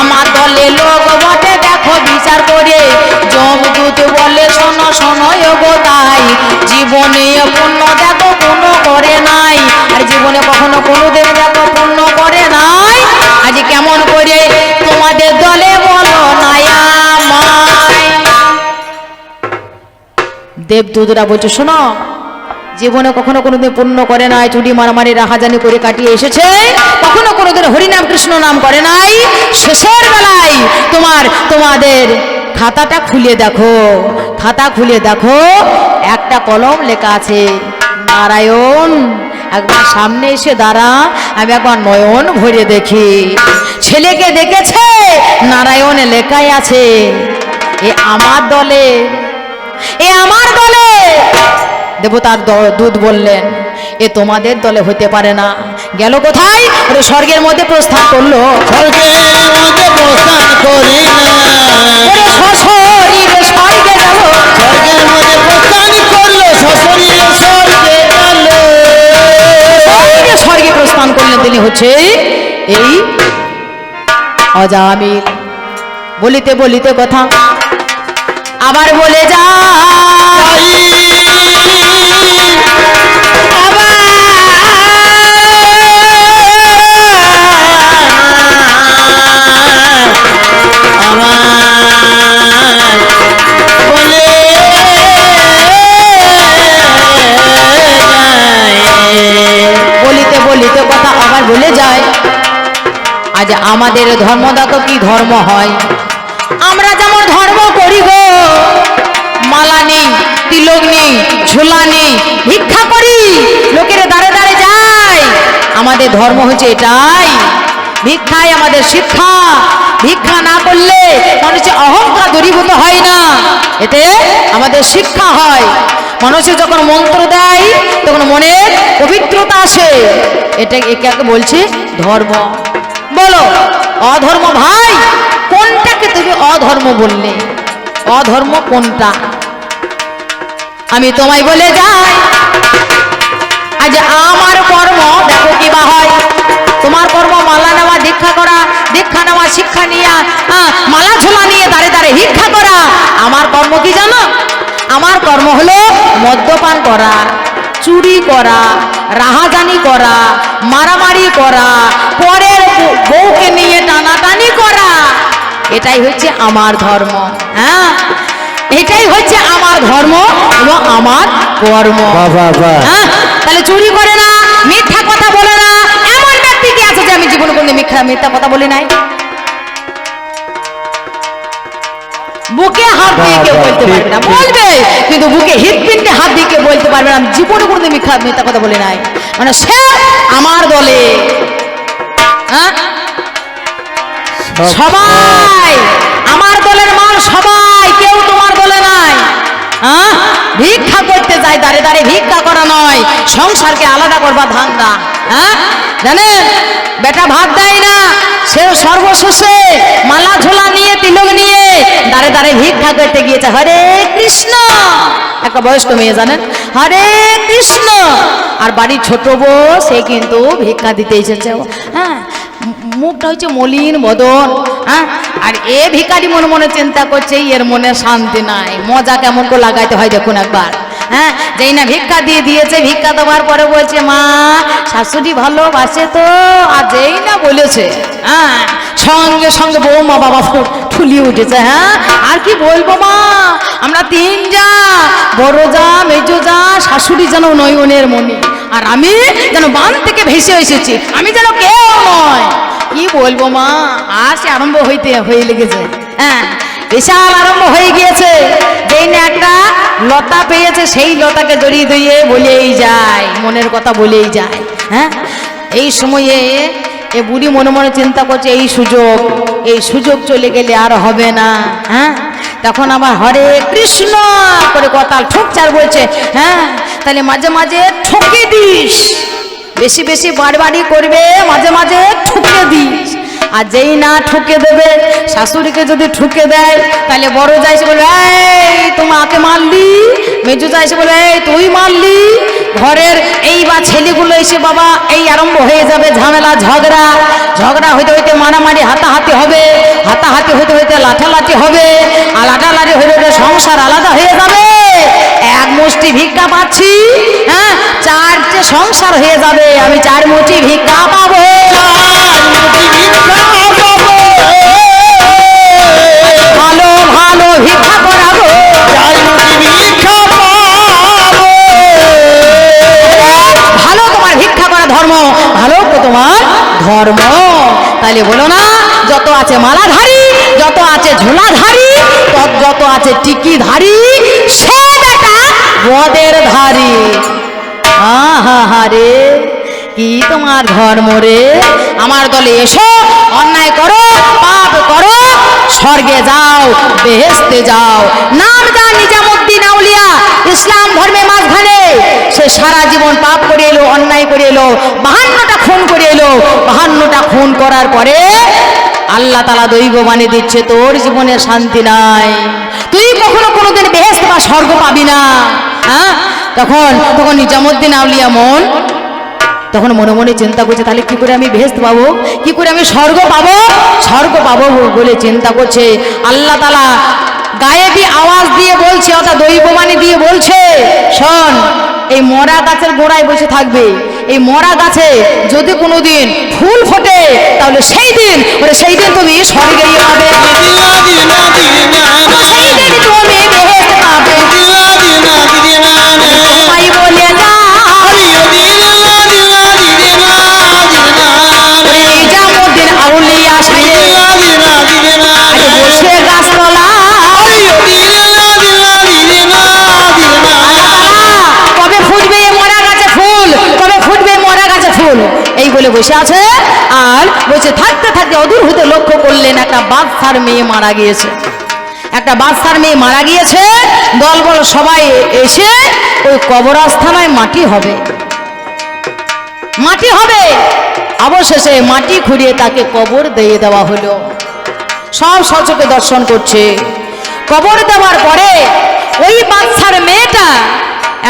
আমার দলে লোক বটে দেখো বিচার করে। যমদূত বলে শোনো শোনো গো তাই, জীবনে পুণ্য দেখো কোনো করে নাই, আর জীবনে কখনো কোনোদিন দেখো পুণ্য করে নাই। আজ কেমন করে তোমাদের দলে বলো নাই আমায়। দেবদূতরা বলছে, শোনো জীবনে কখনো কোনোদিন পুণ্য করে নাই, চুরি মারামারি রাহাজানি করে কাটিয়ে এসেছে, কখনো কোনোদিন হরিনাম কৃষ্ণ নাম করে নাই। শেষের বেলায় তোমাদের খাতাটা খুলে দেখো, খাতা খুলে দেখো, একটা কলম লেখা আছে নারায়ণ। একবার সামনে এসে দাঁড়া, আমি একবার নয়ন ভরে দেখি। ছেলেকে দেখেছে, নারায়ণ লেখাই আছে, এ আমার দলে, এ আমার দলে। দেবতার দূত বললেন, এ তোমাদের দলে হতে পারে না, গেল কোথায়? ওরে স্বর্গের মধ্যে প্রস্থান করলো। স্বর্গের মধ্যে প্রস্থান করিল, ওরে সশরীরে স্বর্গে গেল। স্বর্গের মধ্যে প্রস্থান করলো, সশরীরে স্বর্গে গেল। স্বর্গে স্বর্গে প্রস্থান করলেন তিনি হচ্ছে এই অজামিল। বলিতে বলিতে কথা আবার বলে যা বলিতে বলিতে কথা আবার বলে যায়। আজ আমাদের ধর্মদাতা কি ধর্ম হয়? আমরা যেমন ধর্ম করি গো, মালা নেই, তিলক নেই, ঝোলা নেই, ভিক্ষা করি, লোকের দ্বারে দ্বারে যাই। আমাদের ধর্ম হচ্ছে এটাই, ভিক্ষাই আমাদের শিক্ষা। ভিক্ষা না করলে মানুষের অহংকার দূরীভূত হয় না, এতে আমাদের শিক্ষা হয়। মানুষের যখন মন্ত্র দেয় তখন মনের পবিত্রতা আসে। এটা একে বলছে ধর্ম। বলো অধর্ম ভাই কোনটাকে তুমি অধর্ম বললে? অধর্ম কোনটা? আমি তোমায় বলে যাই, আজ আমার কর্ম দেখো কি বা হয়। তোমার কর্ম মালা নেওয়া, দীক্ষা করা, দীক্ষা নেওয়া, শিক্ষা নিয়ে মালা ঝোলা নিয়ে দাঁড়ে দাঁড়ে ভিক্ষা করা। আমার কর্ম কি জানো? আমার কর্ম হলো মদ্যপান করা, চুরি করা, রাহাজানি করা, মারামারি করা, পরের বউকে নিয়ে টানাটানি করা। এটাই হচ্ছে আমার ধর্ম। হ্যাঁ, এটাই হচ্ছে আমার ধর্ম এবং আমার কর্ম। হ্যাঁ, তাহলে চুরি করে না, মিথ্যা কথা বলে না, এমন ব্যক্তি কি আছে যে আমি জীবনে কোনো মিথ্যা কথা বলি নাই? বুকে হাত দিয়ে কেউ বলতে পারবে না, বলবে কিন্তু বুকে হৃৎপিণ্ডে হাত দিয়ে কেউ বলতে পারবে না আমি জীবনে কোনো মিথ্যা কথা বলে নাই। মানে সে আমার দলে। হ্যাঁ, সবাই আমার দলের মান, সবাই, কেউ তোমার দলে নাই। হ্যাঁ, ভিক্ষা করতে যায় দাঁড়ে দাঁড়ে ভিক্ষা করা নয়, সংসারকে আলাদা করবা ধান্দা। হ্যাঁ, জানেন বেটা ভাত দেয় না, সে সর্বশেষে মালা ঝোলা নিয়ে, তিলক নিয়ে দাঁড়ে দাঁড়ে ভিক্ষা করতে গিয়েছে। হরে কৃষ্ণ, একটা বয়স্ক মেয়ে জানেন, হরে কৃষ্ণ। আর বাড়ির ছোট বউ সে কিন্তু ভিক্ষা দিতে এসেছে। হ্যাঁ, মুখটা হচ্ছে মলিন বদন। হ্যাঁ, আর এ ভিখারি মনে মনে চিন্তা করছে এর মনে শান্তি নাই, মজা কেমন করে লাগাইতে হয় দেখুন একবার। হ্যাঁ, যেই না ভিক্ষা দিয়ে দিয়েছে, ভিক্ষা দেওয়ার পরে বলছে মা শাশুড়ি ভালোবাসে তো। আর যেই না বলেছে, হ্যাঁ, সঙ্গে সঙ্গে বৌমা বাবা ঠুলিয়ে উঠেছে। হ্যাঁ, আর কি বলবো মা, আমরা তিন যা, বড় যা, মেজো যা, শাশুড়ি যেন নয়নের মণি, আর আমি যেন বান থেকে ভেসে এসেছি, আমি যেন কেউ নয়। কি বলবো মা, আর সে আরম্ভ হয়ে লেগেছে। হ্যাঁ, বিশাল আরম্ভ হয়ে গিয়েছে। যেই না একটা লতা পেয়েছে, সেই লতাকে জড়িয়ে দিয়ে বলেই যায়, মনের কথা বলেই যায়। হ্যাঁ, এই সময়ে এ বুড়ি মনে মনে চিন্তা করছে এই সুযোগ চলে গেলে আর হবে না। হ্যাঁ, তখন আবার হরে কৃষ্ণ করে কথা ঠুকচার বলছে। হ্যাঁ, তাহলে মাঝে মাঝে ঠকে দিস, বেশি বেশি বাড়বাড়ি করবে, মাঝে মাঝে ঠুকে দিস। আর যেই না ঠুকে দেবে, শাশুড়িকে যদি ঠুকে দেয় তাহলে বড় যা এসে বলবে এই তোমাকে মারলি, মেজো যা এসে বলবে এই তুই মারলি। ঘরের এই বা ছেলেগুলো এসে বাবা এই আরম্ভ হয়ে যাবে ঝামেলা, ঝগড়া হইতে হইতে মারামারি, হাতাহাতি হবে, হাতাহাতি হইতে হইতে লাঠালাঠি হবে, আর লাঠালাঠি হইতে হইতে সংসার আলাদা হয়ে যাবে। এক মুষ্টি ভিক্ষা পাচ্ছি, হ্যাঁ, চারটে সংসার হয়ে যাবে। আমি 4 মুঠি ভিক্ষা পাবো, ভালো ভালো ভিক্ষা করাবো, ভালো তোমার ভিক্ষা করা ধর্ম, ভালো তোমার ধর্ম। তাইলে বলো না, যত আছে মালাধারী, যত আছে ঝোলাধারী, যত আছে টিকিধারী, সে বেটা বদের ধারী। আহা রে, কি তোমার ধর্ম রে। আমার দলে এসো, অন্যায় করো, পাপ করো, স্বর্গে যাও, বেহেশতে যাও। নাম যা নিজামুদ্দিন আউলিয়া, ইসলাম ধর্মে মাঝখানে সে সারা জীবন পাপ করে এলো, অন্যায় করে এলো, 52টা খুন করে এলো। 52টা খুন করার পরে আল্লাহ তাআলা দৈব বাণী দিচ্ছে, তোর জীবনে শান্তি নাই, তুই কখনো কোনোদিন বেহেশত বা স্বর্গ পাবি না। হ্যাঁ, তখন নিজামুদ্দিন আউলিয়া তখন মনে মনে চিন্তা করছে, তাহলে কি করে আমি বেহেশত পাবো, কি করে আমি স্বর্গ পাবো বলে চিন্তা করছে। আল্লাহ তাআলা গায়েবী আওয়াজ দিয়ে বলছে, অর্থাৎ দৈববাণী দিয়ে বলছে, শোন, এই মরা গাছের গোড়ায় বসে থাকবে, এই মরা গাছে যদি কোনোদিন ফুল ফোটে তাহলে সেই দিন তুমি স্বর্গে যাবে, সেই দিন তুমি বেহেশত পাবে। তোমায় বলে নিজামুদ্দিন আউলিয়া বসে গাছতলা কবে ফুটবে মরা গাছে ফুল, কবে ফুটবে মরা গাছে ফুল, এই বলে বসে আছে। আর বসে থাকতে থাকতে অদূর হতে লক্ষ্য করলেন একটা বাদশার মেয়ে মারা গিয়েছে, একটা বাদশার মেয়ে মারা গিয়েছে। দলবল সবাই এসে ওই কবরস্থানায় মাটি হবে, অবশেষে মাটি খুঁড়িয়ে তাকে কবর দিয়ে দেওয়া হলো। সব সচকে দর্শন করছে। কবর দেওয়ার পরে ওই বাচ্চার মেয়েটা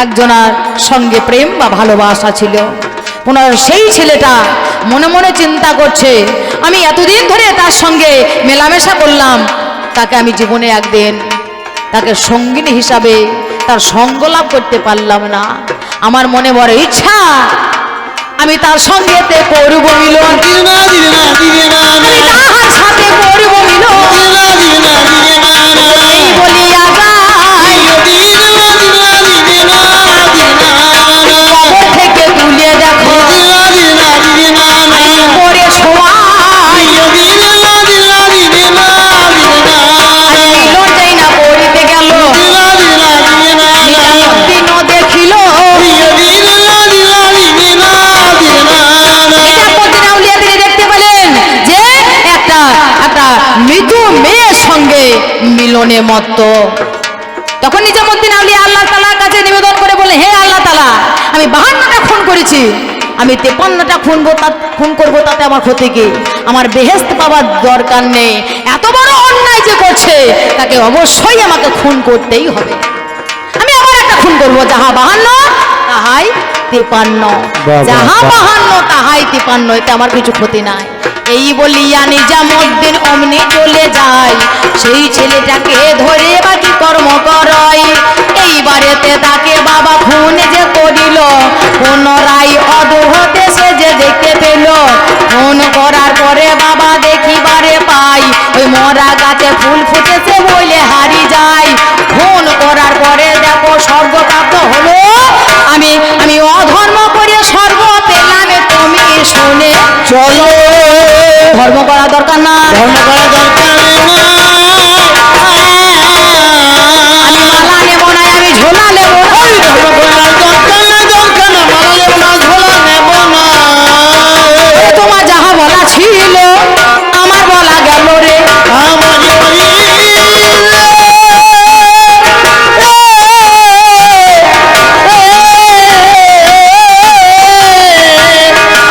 একজনের সঙ্গে প্রেম বা ভালোবাসা ছিল। পুনর সেই ছেলেটা মনে মনে চিন্তা করছে, আমি এতদিন ধরে তার সঙ্গে মেলামেশা করলাম, তাকে আমি জীবনে একদিন তাকে সঙ্গিনী হিসাবে তার সঙ্গ লাভ করতে পারলাম না। আমার মনে বড় ইচ্ছা, আমি তার সঙ্গে করব মিলন, আমি তাহার সাথে করব মিলন, এই বলিয়া কবর থেকে তুলে দেখো পরে শোয়াই মিলন যাই না পড়িতে গেল, নিজামুদ্দিনও দেখিল। নিজামুদ্দিন আউলিয়া তিনি দেখতে পেলেন যে একটা মৃত মেয়ের সঙ্গে মিলনে মত্ত। তখন নিজামুদ্দিন আউলিয়া আল্লাহ তাআলার কাছে নিবেদন করে বলে, হে আল্লাহ তাআলা, আমি 52টা খুন করেছি, আমি 53টা খুন করবো, তাতে আমার ক্ষতি কি? আমার বেহেশত পাওয়ার দরকার নেই, এত বড় অন্যায় যে করছে তাকে অবশ্যই আমাকে খুন করতেই হবে। আমি আবার একটা খুন করবো, যাহা 52 তাহাই 53, যাহা 52 তাহাই 53, এতে আমার কিছু ক্ষতি নাই। এই বলিয়া নিজামুদ্দিন অমনি চলে যায়, সেই ছেলেটাকে ধরে বাকি কর্ম করয়। এইবারেতে তাকে বাবা খুন যে করিল, পুনরায় অদূর হতে সে যে দেখতে পেল। খুন করার পরে বাবা দেখিবারে পাই, ওই মরা গাছে ফুল ফুটেছে বলে হারি যায়। খুন করার পরে দেখো স্বর্গপ্রাপ্ত হলো, আমি অধর্ম করে স্বর্গ পেলাম, তুমি শুনে চলো, ধর্ম করা দরকার না, ধর্ম করা দরকার না, আমি মালা নেব না, আমি ঝোলা নেব না, ধর্ম করার দরকার না, মালা নেব না, ঝোলা নেব না। তোমার যাহা বলা ছিল আমার বলা গেল রে,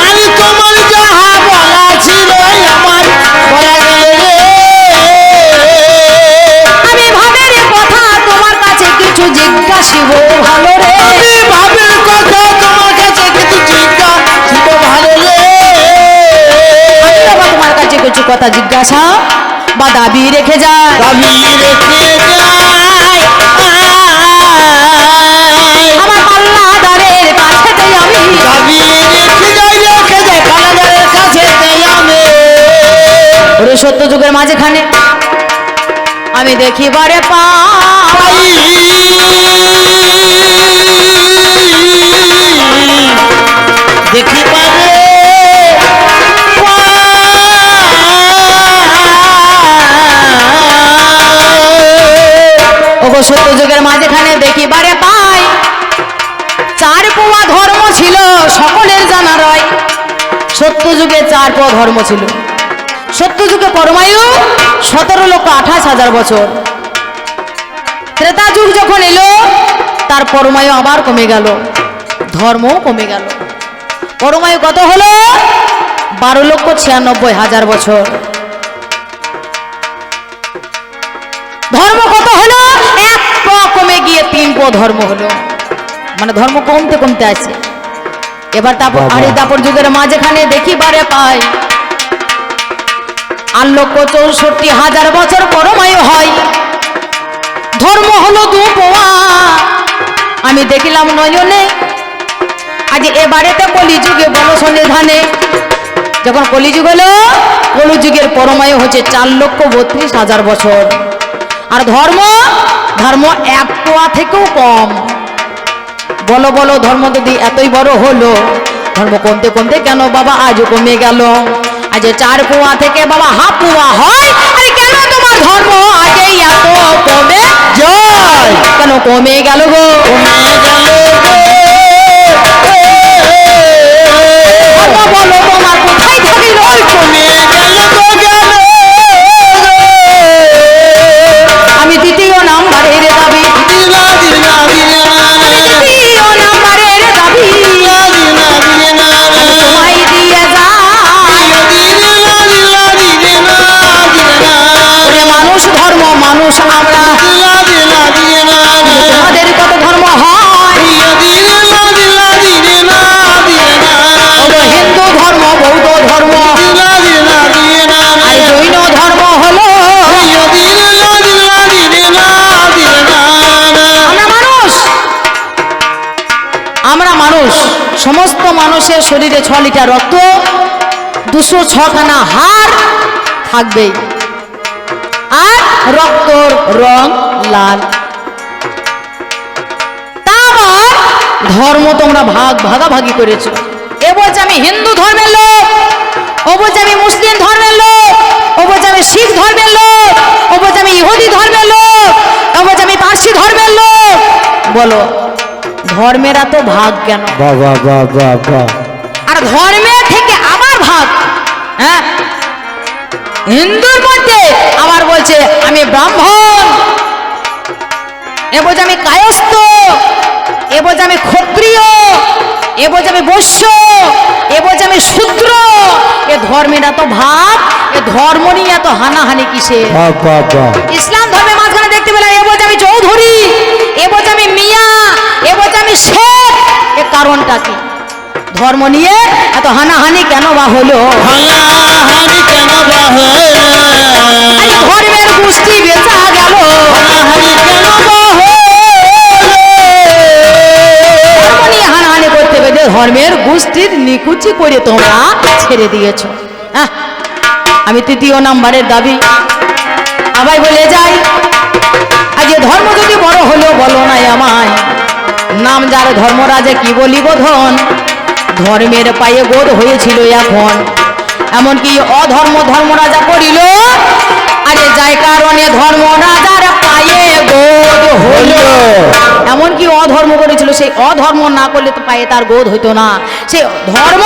আমি তোমার যাহা বলা ছিল আমার বলা গেল রে। আমি ভাবের কথা তোমার কাছে কিছু জিজ্ঞাসিব ভালো রে, আমি ভাবের কথা তোমার কাছে কিছু জিজ্ঞাসিব ভালো রে। আমি বাবা তোমার কাছে কিছু কথা জিজ্ঞাসা বা দাবি রেখে যায়, দাবি রেখে যায় আমার পাল্লাদারের কাছেতে আমি দাবি রেখে যায় পালাদারের কাছে আমি। ওরে সত্য যুগের মাঝখানে আমি দেখিবারে পাই, দেখি পারে ওগো সত্য যুগের মাঝখানে দেখিবারে পাই, 4 পোয়া ধর্ম ছিল সকলের জানা রয়। সত্য যুগে 4 পোয়া ধর্ম ছিল। সত্য যুগে পরমায়ু 17,28,000 বছর। ত্রেতা যুগ যখন এলো তার পরমায়ু আবার কমে গেল, ধর্মও কমে গেল। পরমায়ু কত হলো? 12,96,000 বছর। ধর্ম কত হলো? 1 পা কমে গিয়ে 3 পা ধর্ম হলো। মানে ধর্ম কমতে কমতে আছে। এবার তারপর আর এই দাপর যুগের মাঝখানে দেখি বারে পাই 8,64,000 বছর পরমায়ু হয়, ধর্ম হলো 2 পোয়া। আমি দেখিলাম নয়নে, আজ এবারেতে কলিযুগে বলো সন্নিধানে, যখন কলিযুগ হলো, কলিযুগের পরমায়ু হচ্ছে 4,32,000 বছর। আর ধর্ম 1 পোয়া থেকেও কম। বলো বলো ধর্ম যদি এতই বড় হলো, ধর্ম কমতে কমতে কেন বাবা আজও কমে গেল? আজ 4 পোয়া থেকে বাবা হাফ পোয়া হয়, আরে কেন তোমার ধর্ম আজই এত কমে যায়? কেন কমে গেল গো? ধর্ম বলো তোমার কোথায় থাকিল? আমি দ্বিতীয় নাম্বারের দাবি, দ্বিতীয় নাম্বারের দাবি তোমায় দিয়ে যায়। মানুষ ধর্ম মানুষ আমরা, তোমাদের কত ধর্ম হয়? হিন্দু ধর্ম, বৌদ্ধ ধর্ম আর জৈন ধর্ম হলো। আমরা মানুষ, সমস্ত মানুষের শরীরে 6 লিটার রক্ত, 206 খানা হাড় থাকবেই, আর রক্তর রং লাল। তারপর ধর্ম তোমরা ভাগাভাগি করেছো। এ বলছে আমি হিন্দু ধর্মের লোক, ও বলছে আমি মুসলিম ধর্মের লোক, ও বলছে আমি শিখ ধর্মের লোক, ও বলছে আমি ইহুদি ধর্মের লোক, ও বলছে আমি পার্সি ধর্মের লোক। বলো ধর্মের এত ভাগ কেন? আর ধর্মের থেকে আবার ভাগ, হ্যাঁ, হিন্দুর মধ্যে আবার বলছে আমি ব্রাহ্মণ, এ বলছে আমি কায়স্থ, এ বলছে আমি ক্ষত্রিয়, এ বলছে আমি বৈশ্য, এ বলছে আমি শূদ্র। এ ধর্মের এত ভাগ, এ ধর্ম নিয়ে এত হানাহানি কিসে? ইসলাম ধর্মের মাঝখানে দেখতে পেলাম এ বলছে আমি চৌধুরী, এ বলছে আমি মিয়া, এ বলছে আমি শেখ। এর কারণটা কি? ধর্ম নিয়ে এত হানাহানি কেন বা হলো? ধর্মের গোষ্ঠী বেচা গেল, হানাহানি করতে পেরে ধর্মের গোষ্ঠীর নিকুচি করে তোমরা ছেড়ে দিয়েছ। আমি 3য় নাম্বারের দাবি আবার বলে যাই, আজ ধর্ম যদি বড় হলো বলো নাই আমায়, নাম যার ধর্মরাজে কি বলিব ধন, ধর্মের পায়ে গোদ হয়েছিল এখন, এমনকি অধর্ম ধর্মরাজা করিল, আরে যাই কারণে ধর্মরাজার পায়ে গোদ হইল। এমনকি অধর্ম করেছিল, সেই অধর্ম না করলে তো পায়ে তার গোদ হইতো না। সে ধর্ম,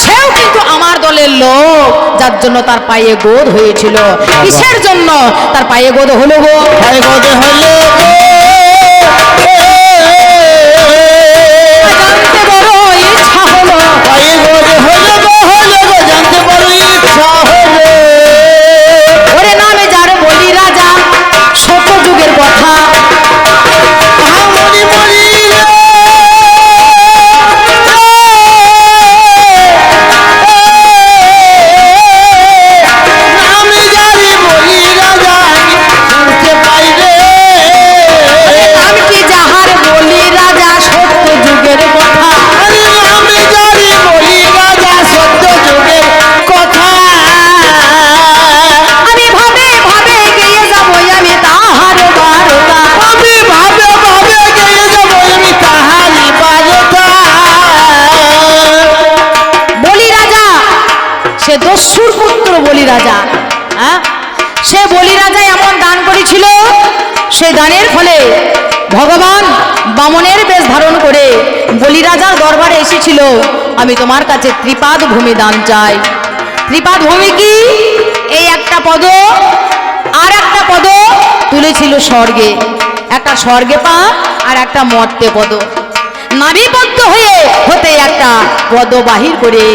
সেও কিন্তু আমার দলের লোক, যার জন্য তার পায়ে গোদ হয়েছিল। কিসের জন্য তার পায়ে গোদ হলো গো? পায়ে গোদ হলো জানতে বড় ইচ্ছা হলো, পায়ে গোদ হলো গো জানতে বড় ইচ্ছা হলো। ওরে নামে যার বলি রাজা, শত যুগের কথা দস্যুর পুত্র বলি রাজা, সে বলি রাজা এমন দান করেছিল, সেই দানের ফলে ভগবান বামনের বেশ ধারণ করে বলি রাজার দরবারে এসেছিল, আমি তোমার কাছে ত্রিপাদ ভূমি দান চাই। ত্রিপাদ ভূমি কি? এই একটা পদ আর একটা পদ তুলেছিল স্বর্গে, একটা স্বর্গে পা আর একটা মর্তে পদ, নাবিবদ্ধ হয়ে হতে একটা পদ বাহির করে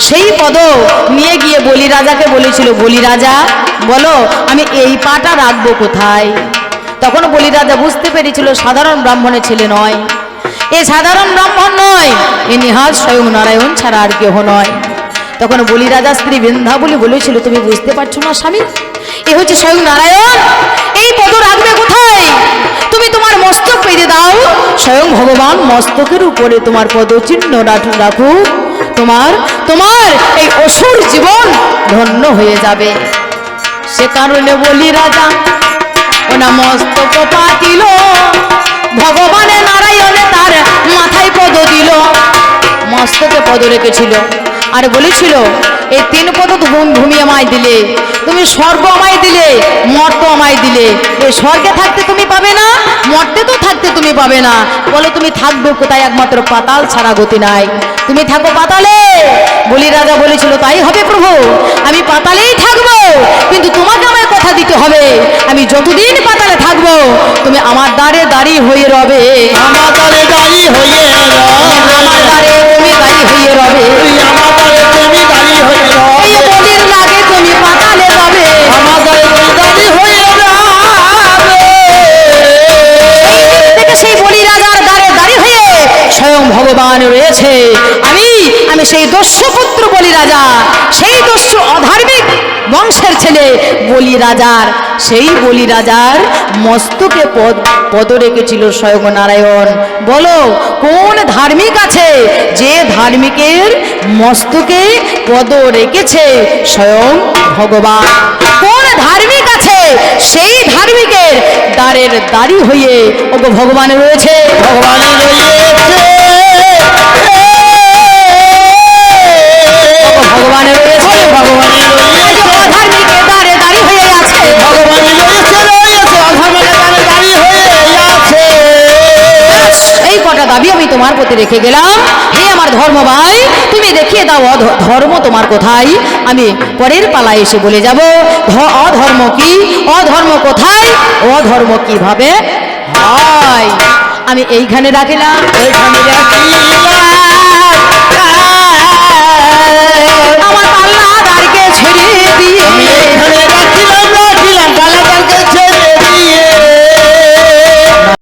সেই পদ নিয়ে গিয়ে বলি রাজাকে বলেছিল, বলি রাজা বলো আমি এই পাটা রাখবো কোথায়? তখন বলি রাজা বুঝতে পেরেছিল সাধারণ ব্রাহ্মণের ছেলে নয়, এ সাধারণ ব্রাহ্মণ নয়, এ নিহাজ স্বয়ং নারায়ণ ছাড়া আর কেহ নয়। তখন বলি রাজা স্ত্রী বৃন্দাবলী বলেছিল, তুমি বুঝতে পারছো না স্বামী, এ হচ্ছে স্বয়ং নারায়ণ, এই পদ রাখবে কোথায়? তুমি তোমার মস্তক পেতে দাও, স্বয়ং ভগবান মস্তকের উপরে তোমার পদচিহ্ন রাখুক, তোমার তোমার এই অসুর জীবন ধন্য হয়ে যাবে। সে কারণে বলি রাজা ওনা মস্তক পাতিল, ভগবানের নারায়ণে তার মাথায় পদ দিল, মস্তকে পদ রেখেছিল আর বলেছিল এই তিন পদ ভূমি আমায় দিলে, তুমি স্বর্গ আমায় দিলে, মর্ত আমায় দিলে, এই স্বর্গে থাকতে তুমি পাবে না, মর্তে তো থাকতে তুমি পাবে না, বলো তুমি থাকবে কোথায়? একমাত্র পাতাল ছাড়া গতি নাই, তুমি থাকো পাতালে। বলি রাজা বলেছিল তাই হবে প্রভু, আমি পাতালেই থাকবো, কিন্তু তোমাকে আমার কথা দিতে হবে, আমি যতদিন পাতালে থাকবো তুমি আমার দ্বারে দাঁড়িয়ে হয়ে রবে, আমার দ্বারে দাঁড়িয়ে হয়ে আমার দ্বারে তুমি দাঁড়িয়ে হয়ে রবে, আমার দ্বারে তুমি দাঁড়িয়ে হয়ে এই বলির লাগে তুমি পাতালে রবে, আমার দ্বারে তুমি দাঁড়িয়ে হয়ে থেকে সেই বলি রাজার দ্বারে দাঁড়িয়ে হয়ে স্বয়ং ভগবান রয়েছে। আমি আমি সেই দস্যুপুত্র বলি রাজা, সেই দস্যু অধার্মিক বংশের ছেলে বলি রাজার, সেই বলি রাজার মস্তকে পদ রেখেছিল স্বয়ং নারায়ণ। বলো কোন ধার্মিক আছে যে ধার্মিকের মস্তকে পদ রেখেছে স্বয়ং ভগবান? কোন ধার্মিক আছে সেই ধার্মিকের দ্বারের দাঁড়ি হয়ে ওগো ভগবান রয়েছে, ভগবান ভগবান রয়েছে, ভগবানের অধার্মিকের দ্বারে দাঁড়ি হয়ে আছে, ভগবানের দাঁড়িয়ে হয়ে আছে। এই কটা দাবি আমি তোমার প্রতি রেখে গেলাম। হে আমার ধর্ম ভাই, তুমি দেখিয়ে দাও ধর্ম তোমার কোথায়, আমি পরের পালায় এসে বলে যাব অধর্ম কি, অধর্ম কোথায়, অধর্ম কিভাবে হয়। আমি এইখানে রাখিলাম, এইখানে রাখি